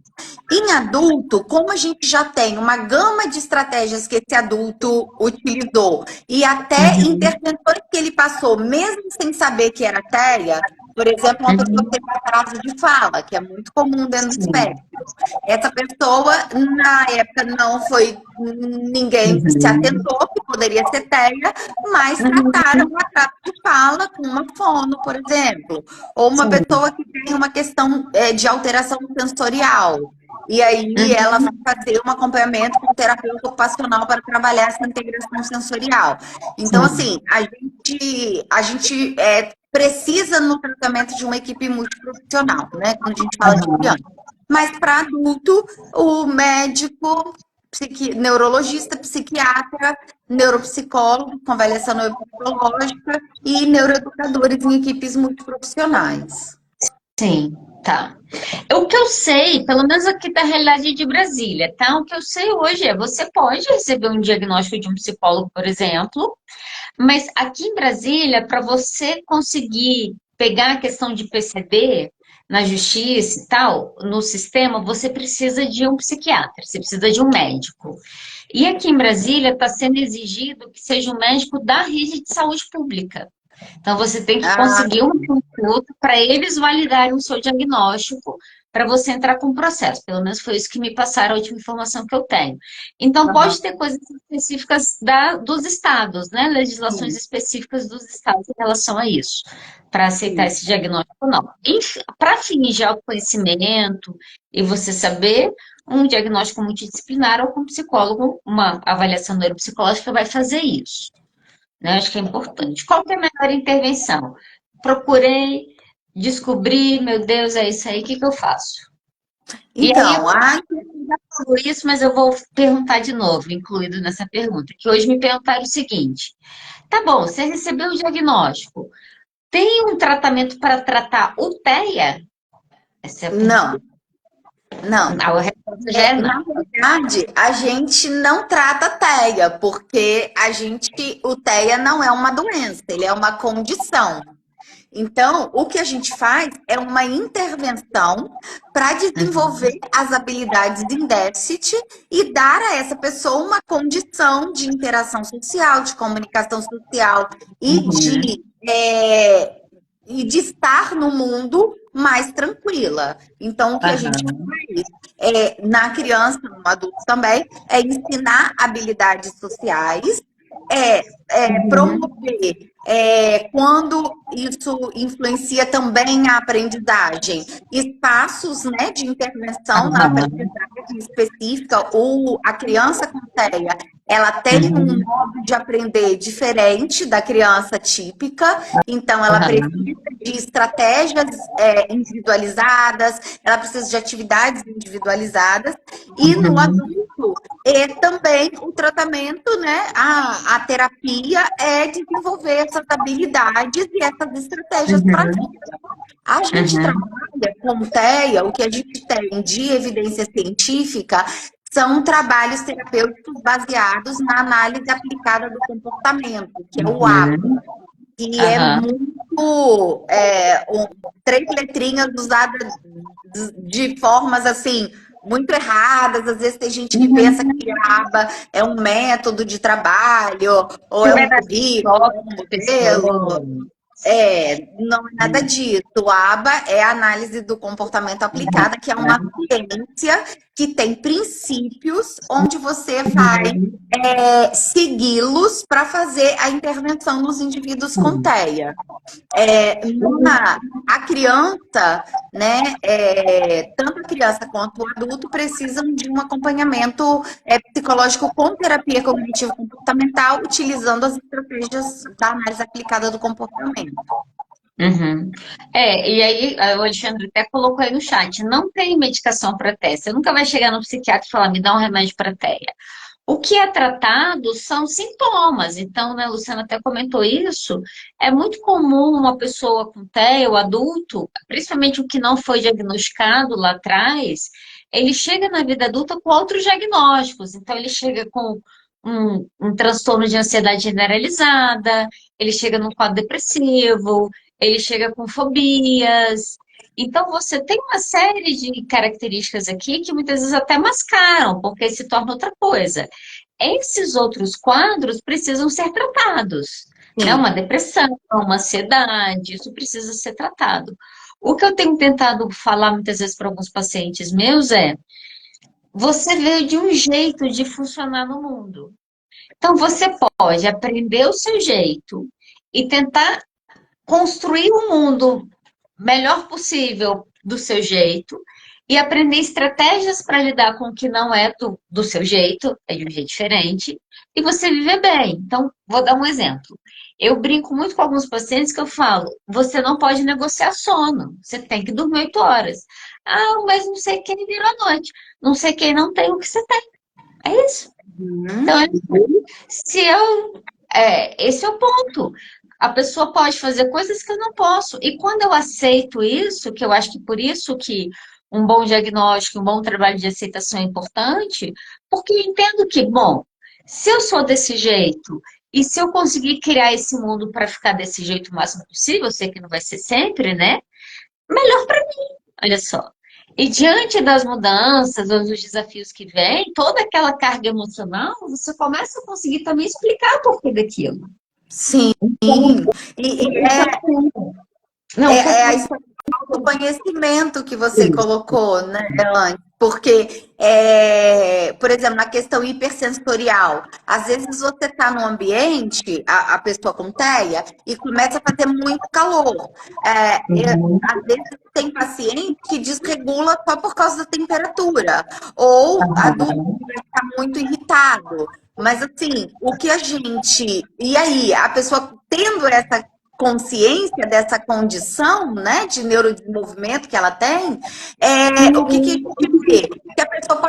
Em adulto, como a gente já tem uma gama de estratégias que esse adulto utilizou e até Uhum. intervenções que ele passou, mesmo sem saber que era TEA, por exemplo, uma pessoa que Uhum. tem atraso de fala, que é muito comum dentro do Sim. espectro. Essa pessoa, na época, não foi ninguém se Uhum. atentou que poderia ser TEA, mas trataram Uhum. o atraso de fala com uma fono, por exemplo. Ou uma Sim. pessoa que tem uma questão de alteração sensorial. E aí ela vai Uhum. fazer um acompanhamento com o terapeuta ocupacional para trabalhar essa integração sensorial. Então, Sim. assim, a gente precisa no tratamento de uma equipe multiprofissional, né? Quando a gente fala de criança. Aham. Mas para adulto, o médico, neurologista, psiquiatra, neuropsicólogo com avaliação neuropsicológica e neuroeducadores em equipes multiprofissionais. Sim, tá. O que eu sei, pelo menos aqui da realidade de Brasília, tá? O que eu sei hoje é, você pode receber um diagnóstico de um psicólogo, por exemplo, mas aqui em Brasília, para você conseguir pegar a questão de PCD na justiça e tal, no sistema, você precisa de um psiquiatra, você precisa de um médico. E aqui em Brasília está sendo exigido que seja um médico da rede de saúde pública. Então, você tem que Ah, conseguir uma consulta para eles validarem o seu diagnóstico para você entrar com o processo. Pelo menos foi isso que me passaram, a última informação que eu tenho. Então, pode ter coisas específicas dos estados, né? Legislações sim, específicas dos estados em relação a isso, para aceitar sim. esse diagnóstico ou não. Para fins de autoconhecimento e você saber, um diagnóstico multidisciplinar ou com um psicólogo, uma avaliação neuropsicológica vai fazer isso, né? Acho que é importante. Qual que é a melhor intervenção? Procurei, descobri, meu Deus, é isso aí, o que que eu faço? E aí Então, eu já falou isso, mas eu vou perguntar de novo, incluído nessa pergunta, que hoje me perguntaram o seguinte: tá bom, você recebeu o diagnóstico, tem um tratamento para tratar o TEA? Essa é a não, pergunta. não. A resposta já é Na não. verdade, a gente não trata TEA, porque o TEA não é uma doença, ele é uma condição. Então, o que a gente faz é uma intervenção para Uhum, desenvolver as habilidades em déficit e dar a essa pessoa uma condição de interação social, de comunicação social e uhum, de estar no mundo mais tranquila. Então, o que a gente aham, faz na criança, no adulto também, é ensinar habilidades sociais, uhum, promover, quando isso influencia também a aprendizagem, espaços, né, de intervenção na aham, aprendizagem específica, ou a criança com TEA, ela tem um uhum, modo de aprender diferente da criança típica, então ela precisa aham, de estratégias individualizadas, ela precisa de atividades individualizadas, e no uhum, adulto também o tratamento, né, a terapia é desenvolver essas habilidades e essas estratégias para a uhum, vida. A gente uhum, trabalha com TEA, o que a gente tem de evidência científica são trabalhos terapêuticos baseados na análise aplicada do comportamento, que é o APA, uhum, que é aham. muito três letrinhas usadas de formas assim muito erradas. Às vezes tem gente que pensa que Uhum. a aba é um método de trabalho, ou Que é vai um dar currículo, toque ou é um para pessoa. modelo. Não é nada disso. O ABA é a análise do comportamento aplicada, que é uma ciência que tem princípios onde você vai segui-los para fazer a intervenção nos indivíduos com TEA. A criança, né, tanto a criança quanto o adulto precisam de um acompanhamento psicológico com terapia cognitivo-comportamental, utilizando as estratégias da análise aplicada do comportamento. Uhum. E aí o Alexandre até colocou aí no chat, não tem medicação para TEA. Você nunca vai chegar no psiquiatra e falar, me dá um remédio para TEA. O que é tratado são sintomas. Então, né, a Luciana até comentou isso. É muito comum uma pessoa com TEA, o adulto, principalmente o que não foi diagnosticado lá atrás, ele chega na vida adulta com outros diagnósticos. Então, ele chega com um transtorno de ansiedade generalizada, ele chega num quadro depressivo, ele chega com fobias. Então, você tem uma série de características aqui que muitas vezes até mascaram, porque se torna outra coisa. Esses outros quadros precisam ser tratados, né? Sim. Uma depressão, uma ansiedade, isso precisa ser tratado. O que eu tenho tentado falar muitas vezes para alguns pacientes meus é: você veio de um jeito de funcionar no mundo. Então, você pode aprender o seu jeito e tentar construir o mundo melhor possível do seu jeito e aprender estratégias para lidar com o que não é do seu jeito, é de um jeito diferente, e você viver bem. Então, vou dar um exemplo. Eu brinco muito com alguns pacientes que eu falo, você não pode negociar sono, você tem que dormir 8 horas. Ah, mas não sei quem virou à noite. Não sei quem não tem o que você tem. É isso. Então, se eu. Esse é o ponto. A pessoa pode fazer coisas que eu não posso. E quando eu aceito isso, que eu acho que por isso que um bom diagnóstico, um bom trabalho de aceitação é importante, porque eu entendo que, bom, se eu sou desse jeito e se eu conseguir criar esse mundo para ficar desse jeito o máximo possível, eu sei que não vai ser sempre, né? Melhor para mim, olha só. E diante das mudanças, ou dos desafios que vêm, toda aquela carga emocional, você começa a conseguir também explicar o porquê daquilo. Sim. E Não, a história do conhecimento que você colocou, né, Elaine? Porque, por exemplo, na questão hipersensorial, às vezes você está num ambiente, a pessoa com TEA, e começa a fazer muito calor. Às vezes tem paciente que desregula só por causa da temperatura, ou adulto que vai ficar muito irritado. Mas assim, o que a gente. E aí, a pessoa tendo essa consciência dessa condição, né, de neurodesenvolvimento que ela tem, o que a gente vê? Que a pessoa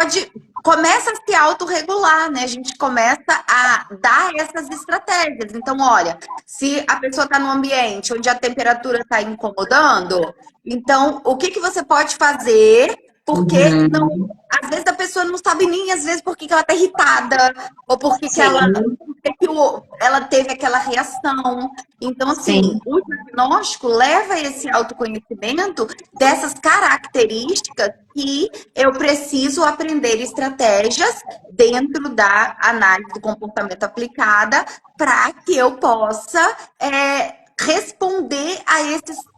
começa a se autorregular, né? A gente começa a dar essas estratégias. Então, olha, se a pessoa está num ambiente onde a temperatura está incomodando, então o que você pode fazer? Porque não, às vezes a pessoa não sabe nem às vezes por que ela está irritada ou por que ela teve aquela reação. Então, assim, sim, o diagnóstico leva esse autoconhecimento dessas características que eu preciso aprender estratégias dentro da análise do comportamento aplicada para que eu possa responder a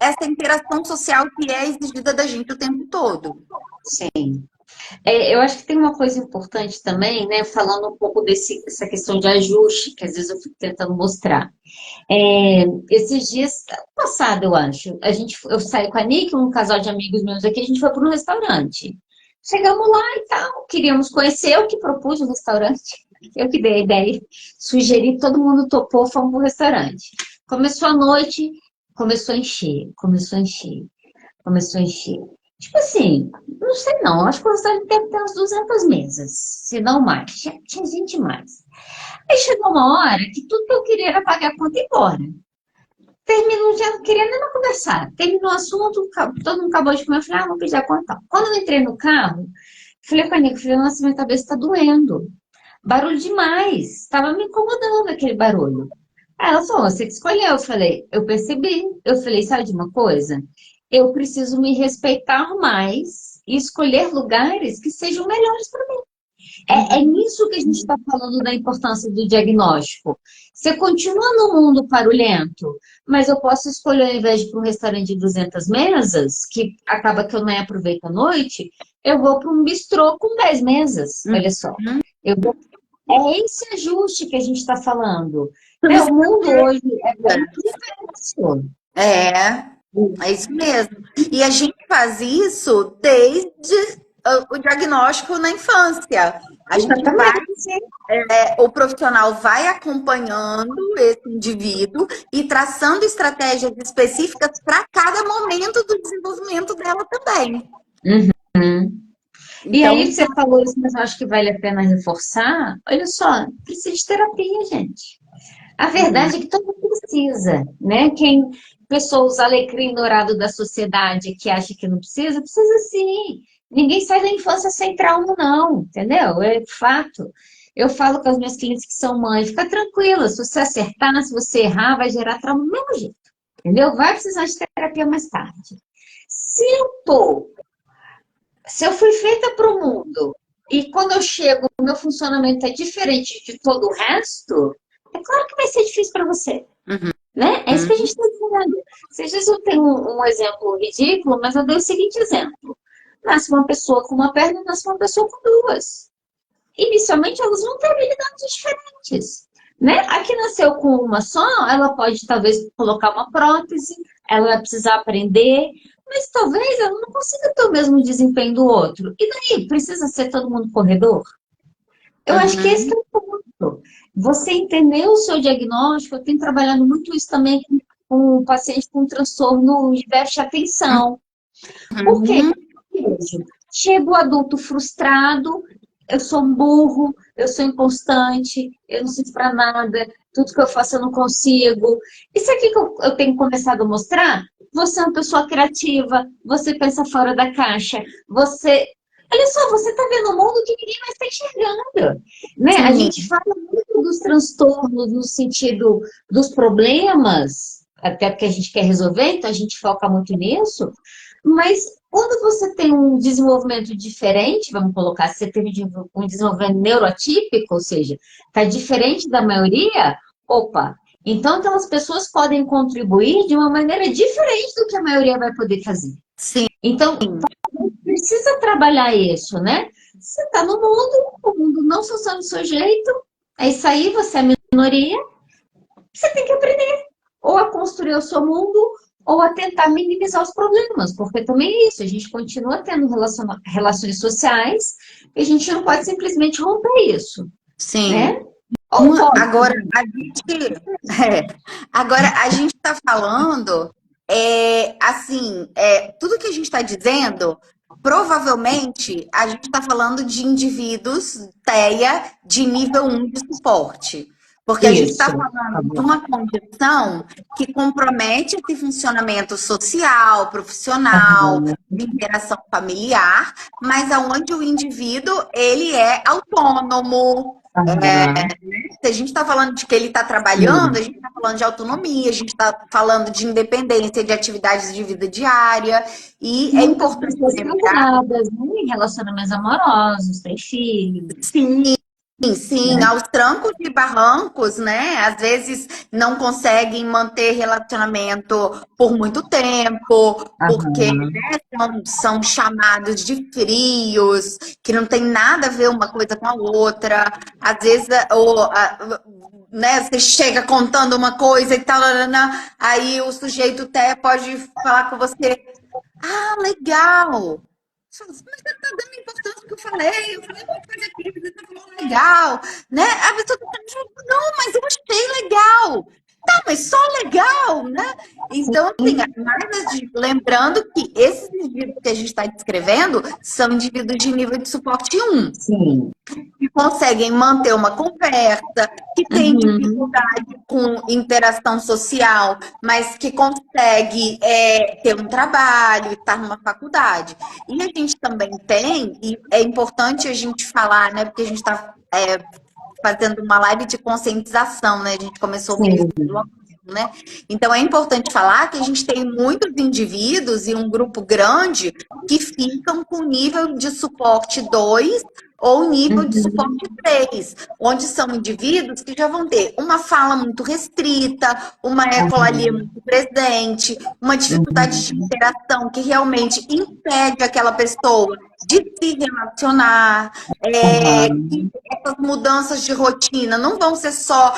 essa interação social que é exigida da gente o tempo todo. sim. Eu acho que tem uma coisa importante também, né? Falando um pouco dessa questão de ajuste, que às vezes eu fico tentando mostrar. Esses dias, passado, eu acho, eu saí com a Nick, um casal de amigos meus aqui, a gente foi para um restaurante. Chegamos lá e tal, queríamos conhecer, eu que propus o restaurante, eu que dei a ideia, sugeri, todo mundo topou, fomos para o restaurante. Começou a noite, começou a encher, começou a encher, começou a encher. Tipo assim, não sei não, acho que o restaurante deve ter umas 200 mesas, se não mais, tinha gente mais. Aí chegou uma hora que tudo que eu queria era pagar a conta e ir embora. Terminou, já não queria nem mais conversar. Terminou o assunto, todo mundo acabou de comer. Eu falei, vou pedir a conta. Quando eu entrei no carro, falei com a Nica, falei, nossa, minha cabeça tá doendo. Barulho demais. Estava me incomodando aquele barulho. Aí ela falou, você que escolheu. Eu falei, eu percebi. Eu falei, sabe de uma coisa? Eu preciso me respeitar mais e escolher lugares que sejam melhores para mim. É nisso que a gente está falando da importância do diagnóstico. Você continua no mundo barulhento, mas eu posso escolher, ao invés de ir para um restaurante de 200 mesas, que acaba que eu nem aproveito a noite, eu vou para um bistrô com 10 mesas. Olha só. Uhum. Eu vou... É esse ajuste que a gente está falando. Né? O mundo hoje é bem diverso. É isso mesmo. E a gente faz isso desde o diagnóstico na infância. A gente vai, Exatamente. o profissional vai acompanhando esse indivíduo e traçando estratégias específicas para cada momento do desenvolvimento dela também. Uhum. E Então, aí você falou isso, mas eu acho que vale a pena reforçar. Olha só, precisa de terapia, gente. A verdade é que todo mundo precisa, né? Quem pessoas alecrim dourado da sociedade que acha que não precisa, precisa sim. Ninguém sai da infância sem trauma, não, entendeu? É fato. Eu falo com as minhas clientes que são mães, fica tranquila, se você acertar, se você errar, vai gerar trauma do mesmo jeito, entendeu? Vai precisar de terapia mais tarde. Se eu tô Se eu fui feita para o mundo e quando eu chego, o meu funcionamento é diferente de todo o resto, é claro que vai ser difícil para você. Né? É isso que a gente está dizendo. Às vezes eu tenho um exemplo ridículo, mas eu dei o seguinte exemplo. Nasce uma pessoa com uma perna e nasce uma pessoa com duas. Inicialmente elas vão ter habilidades diferentes. Né? A que nasceu com uma só, ela pode talvez colocar uma prótese, ela vai precisar aprender, mas talvez ela não consiga ter o mesmo desempenho do outro. E daí? Precisa ser todo mundo corredor? Eu acho que esse que é o ponto. Você entender o seu diagnóstico, eu tenho trabalhado muito isso também com pacientes com transtorno de déficit de atenção. Por quê? uhum, Chega o adulto frustrado, eu sou um burro, eu sou inconstante, eu não sinto para nada, tudo que eu faço eu não consigo. Isso aqui que eu tenho começado a mostrar, você é uma pessoa criativa, você pensa fora da caixa, você... Olha só, você está vendo o mundo que ninguém mais está enxergando. Né? A sim, gente fala muito dos transtornos no sentido dos problemas, até porque a gente quer resolver, então a gente foca muito nisso, mas quando você tem um desenvolvimento diferente, vamos colocar, se você teve um desenvolvimento neuroatípico, ou seja, está diferente da maioria, opa, então aquelas pessoas podem contribuir de uma maneira diferente do que a maioria vai poder fazer. sim. Então, precisa trabalhar isso, né? Você está no mundo, o mundo não funciona do seu jeito, é isso aí, você é minoria, você tem que aprender ou a construir o seu mundo ou a tentar minimizar os problemas, porque também é isso, a gente continua tendo relações sociais e a gente não pode simplesmente romper isso, Sim. né? Ou pode. Agora a gente está falando, assim, tudo que a gente está dizendo, provavelmente a gente está falando de indivíduos TEA de nível 1 de suporte. Porque a gente está Isso. falando de uma condição que compromete esse funcionamento social, profissional, de interação familiar, mas aonde o indivíduo ele é autônomo. Se a gente está falando de que ele está trabalhando, a gente está falando de autonomia, a gente está falando de independência de atividades de vida diária, e é Muitas importante pessoas lembrar. casadas, né, em relacionamentos amorosos, têm filhos, Sim, sim, né? aos trancos e barrancos, né? Às vezes não conseguem manter relacionamento por muito tempo, porque, Aham. né, são chamados de frios, que não tem nada a ver uma coisa com a outra. Às vezes, né, você chega contando uma coisa e tal, aí o sujeito até pode falar com você, ah, legal. Mas você tá dando importância ao que eu falei uma coisa aqui, você tá falando legal, né? A pessoa tá dizendo, não, mas eu achei legal. Tá, mas só legal, né? Então, assim, lembrando que esses indivíduos que a gente está descrevendo são indivíduos de nível de suporte 1 Sim. que conseguem manter uma conversa, que têm Uhum. dificuldade com interação social, mas que consegue ter um trabalho, estar numa faculdade. E a gente também tem, e é importante a gente falar, né, porque a gente está fazendo uma live de conscientização, né? A gente começou o mês Sim. do autismo, né? Então é importante falar que a gente tem muitos indivíduos e um grupo grande que ficam com nível de suporte 2 ou nível de Uhum. suporte 3, onde são indivíduos que já vão ter uma fala muito restrita, uma ecolalia Uhum. muito presente, uma dificuldade de Uhum. interação que realmente impede aquela pessoa de se relacionar, que Uhum. essas mudanças de rotina não vão ser só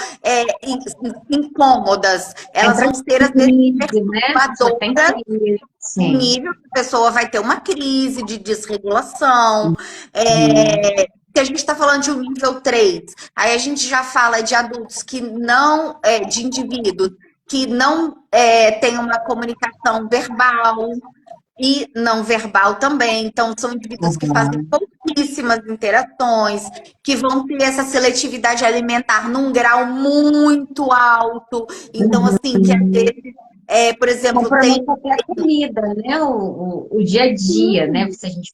incômodas, elas Entra vão ser, às vezes, crise, né? A pessoa tem perturbadoras crise. um Sim. nível que a pessoa vai ter uma crise de desregulação. Uhum. Se a gente está falando de um nível 3, aí a gente já fala de adultos que não, de indivíduos que não têm uma comunicação verbal e não verbal também. Então, são indivíduos que fazem Uhum. pouquíssimas interações, que vão ter essa seletividade alimentar num grau muito alto. Então, assim, que às Uhum. vezes, por exemplo, tem Compromete até a comida, né? O dia a dia, né? Se a gente...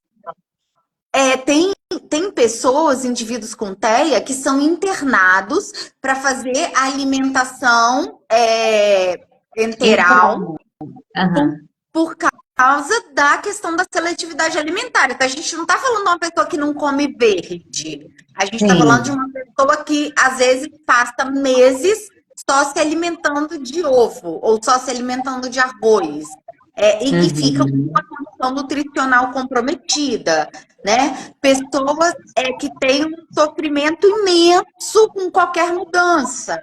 tem pessoas, indivíduos com TEA, que são internados para fazer a alimentação enteral Então, por, aham. por causa da questão da seletividade alimentar. Então, a gente não está falando de uma pessoa que não come verde. A gente está falando de Sim. uma pessoa que, às vezes, passa meses só se alimentando de ovo ou só se alimentando de arroz. E fica com uma Uhum. condição nutricional comprometida, né? Pessoas que têm um sofrimento imenso com qualquer mudança.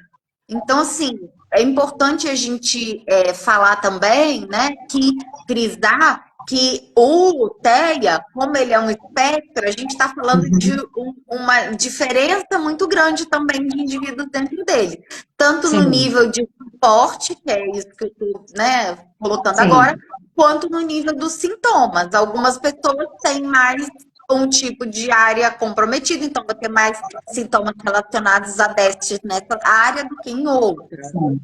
Então, assim, é importante a gente falar também, né, que frisar que o TEA, como ele é um espectro, a gente está falando de Uhum. uma diferença muito grande também de indivíduos dentro dele. Tanto no Sim, nível de suporte, que é isso que eu estou, né, colocando agora, sim, quanto no nível dos sintomas. Algumas pessoas têm mais um tipo de área comprometida, então vai ter mais sintomas relacionados a déficit nessa área do que em outra. sim.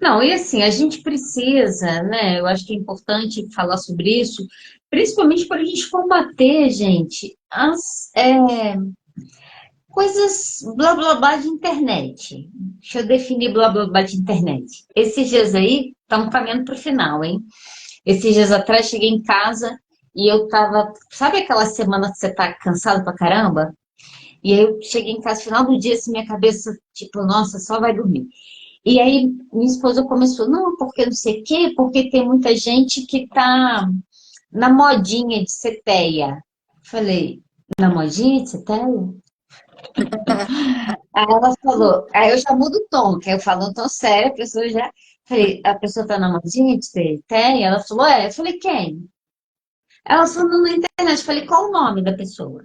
Não, e assim, a gente precisa, né? Eu acho que é importante falar sobre isso, principalmente para a gente combater, gente, as coisas blá blá blá de internet. Deixa eu definir blá blá blá de internet. Esses dias aí, estamos caminhando para o final, hein? Esses dias atrás cheguei em casa e eu tava, sabe aquela semana que você tá cansado pra caramba? E aí eu cheguei em casa, final do dia, assim, minha cabeça, tipo, nossa, só vai dormir. E aí minha esposa começou, não, porque não sei o quê, porque tem muita gente que tá na modinha de ceteia. Falei, na modinha de ceteia? Aí ela falou, aí eu já mudo o tom, que aí eu falo um tom sério, a pessoa já. Falei, a pessoa tá na modinha de ceteia? Ela falou, é. Eu falei, quem? Ela falou na internet. Eu falei, qual o nome da pessoa?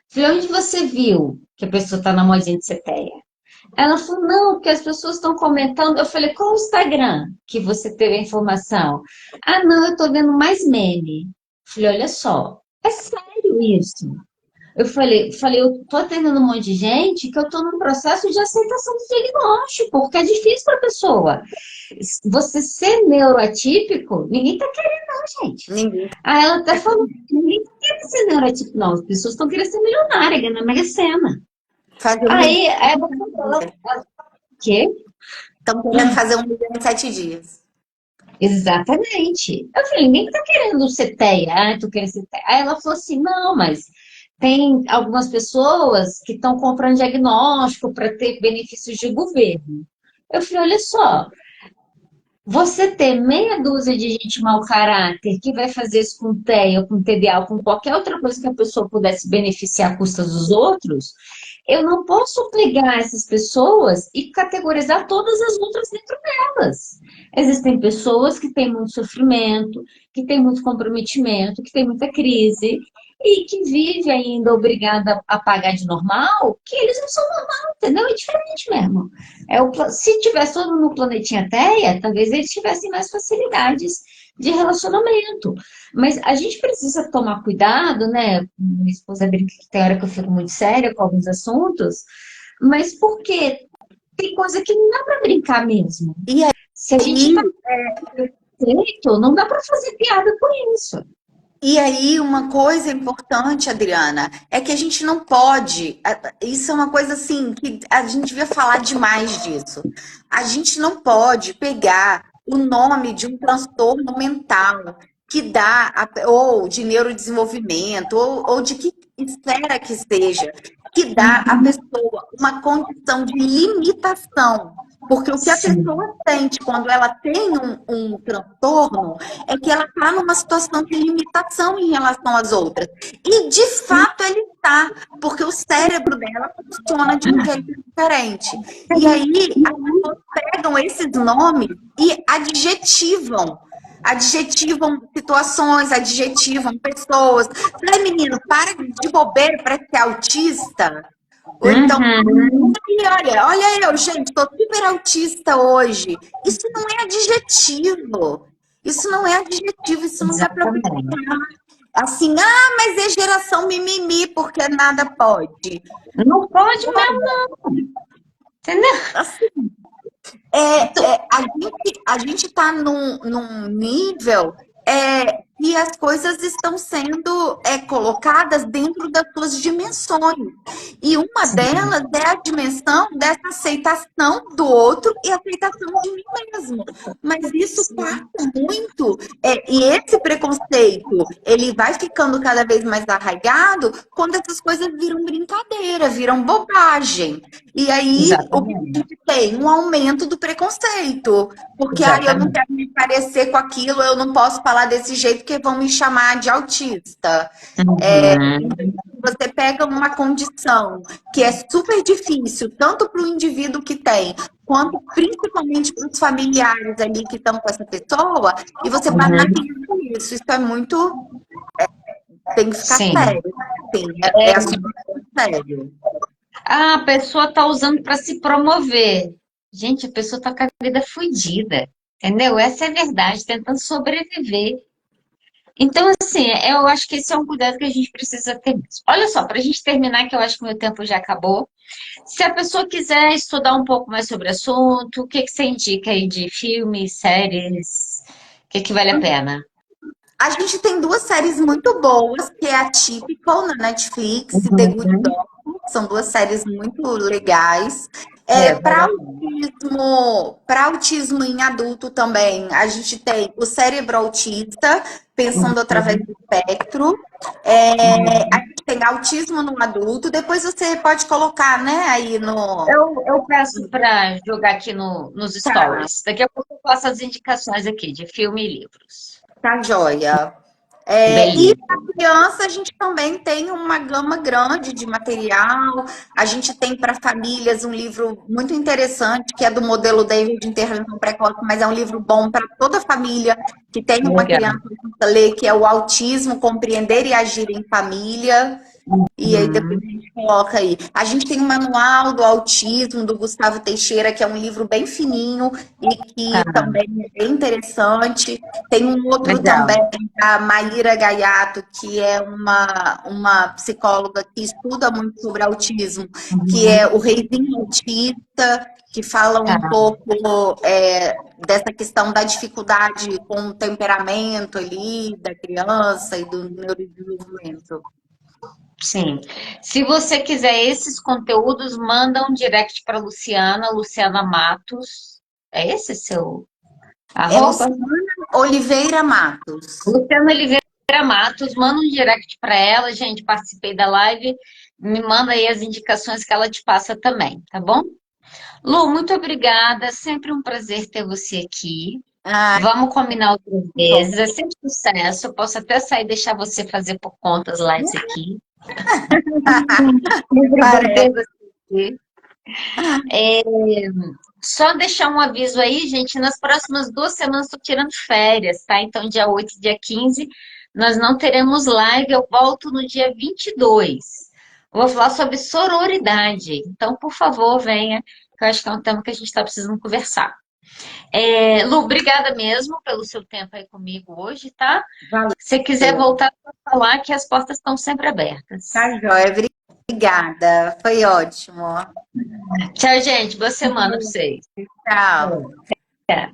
Falei, onde você viu que a pessoa tá na modinha de ceteia? Ela falou, não, porque as pessoas estão comentando. Eu falei, qual o Instagram que você teve a informação? Ah, não, eu tô vendo mais meme. Falei, olha só, é sério isso. Eu falei, eu tô atendendo um monte de gente que eu tô num processo de aceitação do diagnóstico, porque é difícil para a pessoa. Você ser neuroatípico, ninguém tá querendo, não, gente. Ninguém Aí ela até falou, ninguém tá querendo ser neuroatípico, não. As pessoas estão querendo ser milionária, ganhar na Mega Sena. fazer um milhão Aí ela em falou, 7 dias. o quê? Estão querendo fazer 1 milhão em 7 dias. Exatamente. Eu falei, ninguém tá querendo ser teia. Ah, tô querendo ser teia. Aí ela falou assim, não, mas tem algumas pessoas que estão comprando diagnóstico para ter benefícios de governo. Eu falei, olha só, você ter meia dúzia de gente mau caráter que vai fazer isso com TEA ou com TDA ou com qualquer outra coisa que a pessoa pudesse beneficiar à custa dos outros, eu não posso pegar essas pessoas e categorizar todas as outras dentro delas. Existem pessoas que têm muito sofrimento, que têm muito comprometimento, que têm muita crise e que vive ainda obrigada a pagar de normal, que eles não são normal, entendeu? É diferente mesmo. Se tivesse todo mundo no planetinha Terra, talvez eles tivessem mais facilidades de relacionamento. Mas a gente precisa tomar cuidado, né? Minha esposa brinca que tem hora que eu fico muito séria com alguns assuntos, mas porque tem coisa que não dá para brincar mesmo. E Se a gente tá aí, feito, não dá para fazer piada com isso. uma coisa importante, Adriana, é que a gente não pode. Isso é uma coisa assim que a gente devia falar demais disso. A gente não pode pegar o nome de um transtorno mental que dá, ou de neurodesenvolvimento, ou de que esfera que seja, que dá à pessoa uma condição de limitação. Porque o que a Sim. pessoa sente quando ela tem um transtorno é que ela está numa situação de limitação em relação às outras. E, de fato, ela está, porque o cérebro dela funciona de um jeito diferente. E aí, as pessoas pegam esses nomes e adjetivam situações, adjetivam pessoas. Falei, menino, para de bobeira para ser autista. Ou então, Uhum. olha eu, gente, tô super autista hoje. Isso não é adjetivo. Isso não é adjetivo, isso não dá para Exatamente. assim, ah, mas é geração mimimi, porque nada pode. Não pode mesmo, não. Entendeu? Assim, a gente está num nível que as coisas estão sendo colocadas dentro das suas dimensões. E uma Sim. delas é a dimensão dessa aceitação do outro e aceitação de mim mesmo. Mas isso passa muito, e esse preconceito, ele vai ficando cada vez mais arraigado quando essas coisas viram brincadeira, viram bobagem. E aí, o que a Exatamente. gente tem? Um aumento do preconceito. Porque eu não Exatamente. quero me parecer com aquilo, eu não posso falar desse jeito, porque vão me chamar de autista. Então, Uhum. você pega uma condição que é super difícil, tanto para o indivíduo que tem, quanto principalmente para os familiares ali que estão com essa pessoa, e você banaliza Uhum. isso. Isso é muito. Tem que ficar Sim. sério. Sim, é É, assunto sério. a pessoa está usando para se promover. Gente, a pessoa está com a vida fodida. Entendeu? Essa é a verdade, tentando sobreviver. Então, assim, eu acho que esse é um cuidado que a gente precisa ter mesmo. Olha só, para a gente terminar, que eu acho que meu tempo já acabou. Se a pessoa quiser estudar um pouco mais sobre o assunto, o que que você indica aí de filmes, séries? O que que vale a pena? A gente tem duas séries muito boas, que é a Typical na Netflix e The Good Uhum. Doctor. São duas séries muito legais. Vale Para a pena. autismo em adulto também, a gente tem o Cérebro Autista, Pensando Através Uhum. do Espectro. A gente tem autismo no adulto. Depois você pode colocar, né, aí no. Eu peço para jogar aqui nos Tá, stories. Daqui a pouco eu faço as indicações aqui de filme e livros. tá joia. E Beleza. para criança, a gente também tem uma gama grande de material. A gente tem para famílias um livro muito interessante, que é do modelo David de Intervenção Precoce, mas é um livro bom para toda família que tem uma Legal. criança para ler, que é o Autismo, Compreender e Agir em Família. E aí depois Uhum. a gente coloca aí. A gente tem um manual do autismo do Gustavo Teixeira, que é um livro bem fininho e Tá, que também é bem interessante. Tem um outro também legal. da Maíra Gaiato, que é uma psicóloga que estuda muito sobre autismo, que é Uhum. o Reizinho Autista, que fala Tá, um pouco dessa questão da dificuldade com o temperamento ali da criança e do neurodesenvolvimento. sim. Se você quiser esses conteúdos, manda um direct para Luciana, Luciana Matos. É esse seu É arroba? Luciana Oliveira Matos. Luciana Oliveira Matos, manda um direct para ela, gente. Participei da live. Me manda aí as indicações que ela te passa também, tá bom? Lu, muito obrigada. Sempre um prazer ter você aqui. Ah, Vamos combinar outras que bom. vezes. É sempre sucesso. Eu posso até sair e deixar você fazer por conta as lives aqui. Sempre bom ter Parece. você aqui. Só deixar um aviso aí, gente. Nas próximas 2 semanas estou tirando férias, tá? Então, dia 8 e dia 15, nós não teremos live. Eu volto no dia 22. Vou falar sobre sororidade. Então, por favor, venha, que eu acho que é um tema que a gente está precisando conversar. Lu, obrigada mesmo pelo seu tempo aí comigo hoje, tá? Valeu. Se você quiser voltar para falar, que as portas estão sempre abertas. Tá joia. Obrigada. Foi ótimo. Tchau, gente. Boa semana para vocês. Tchau. Tchau.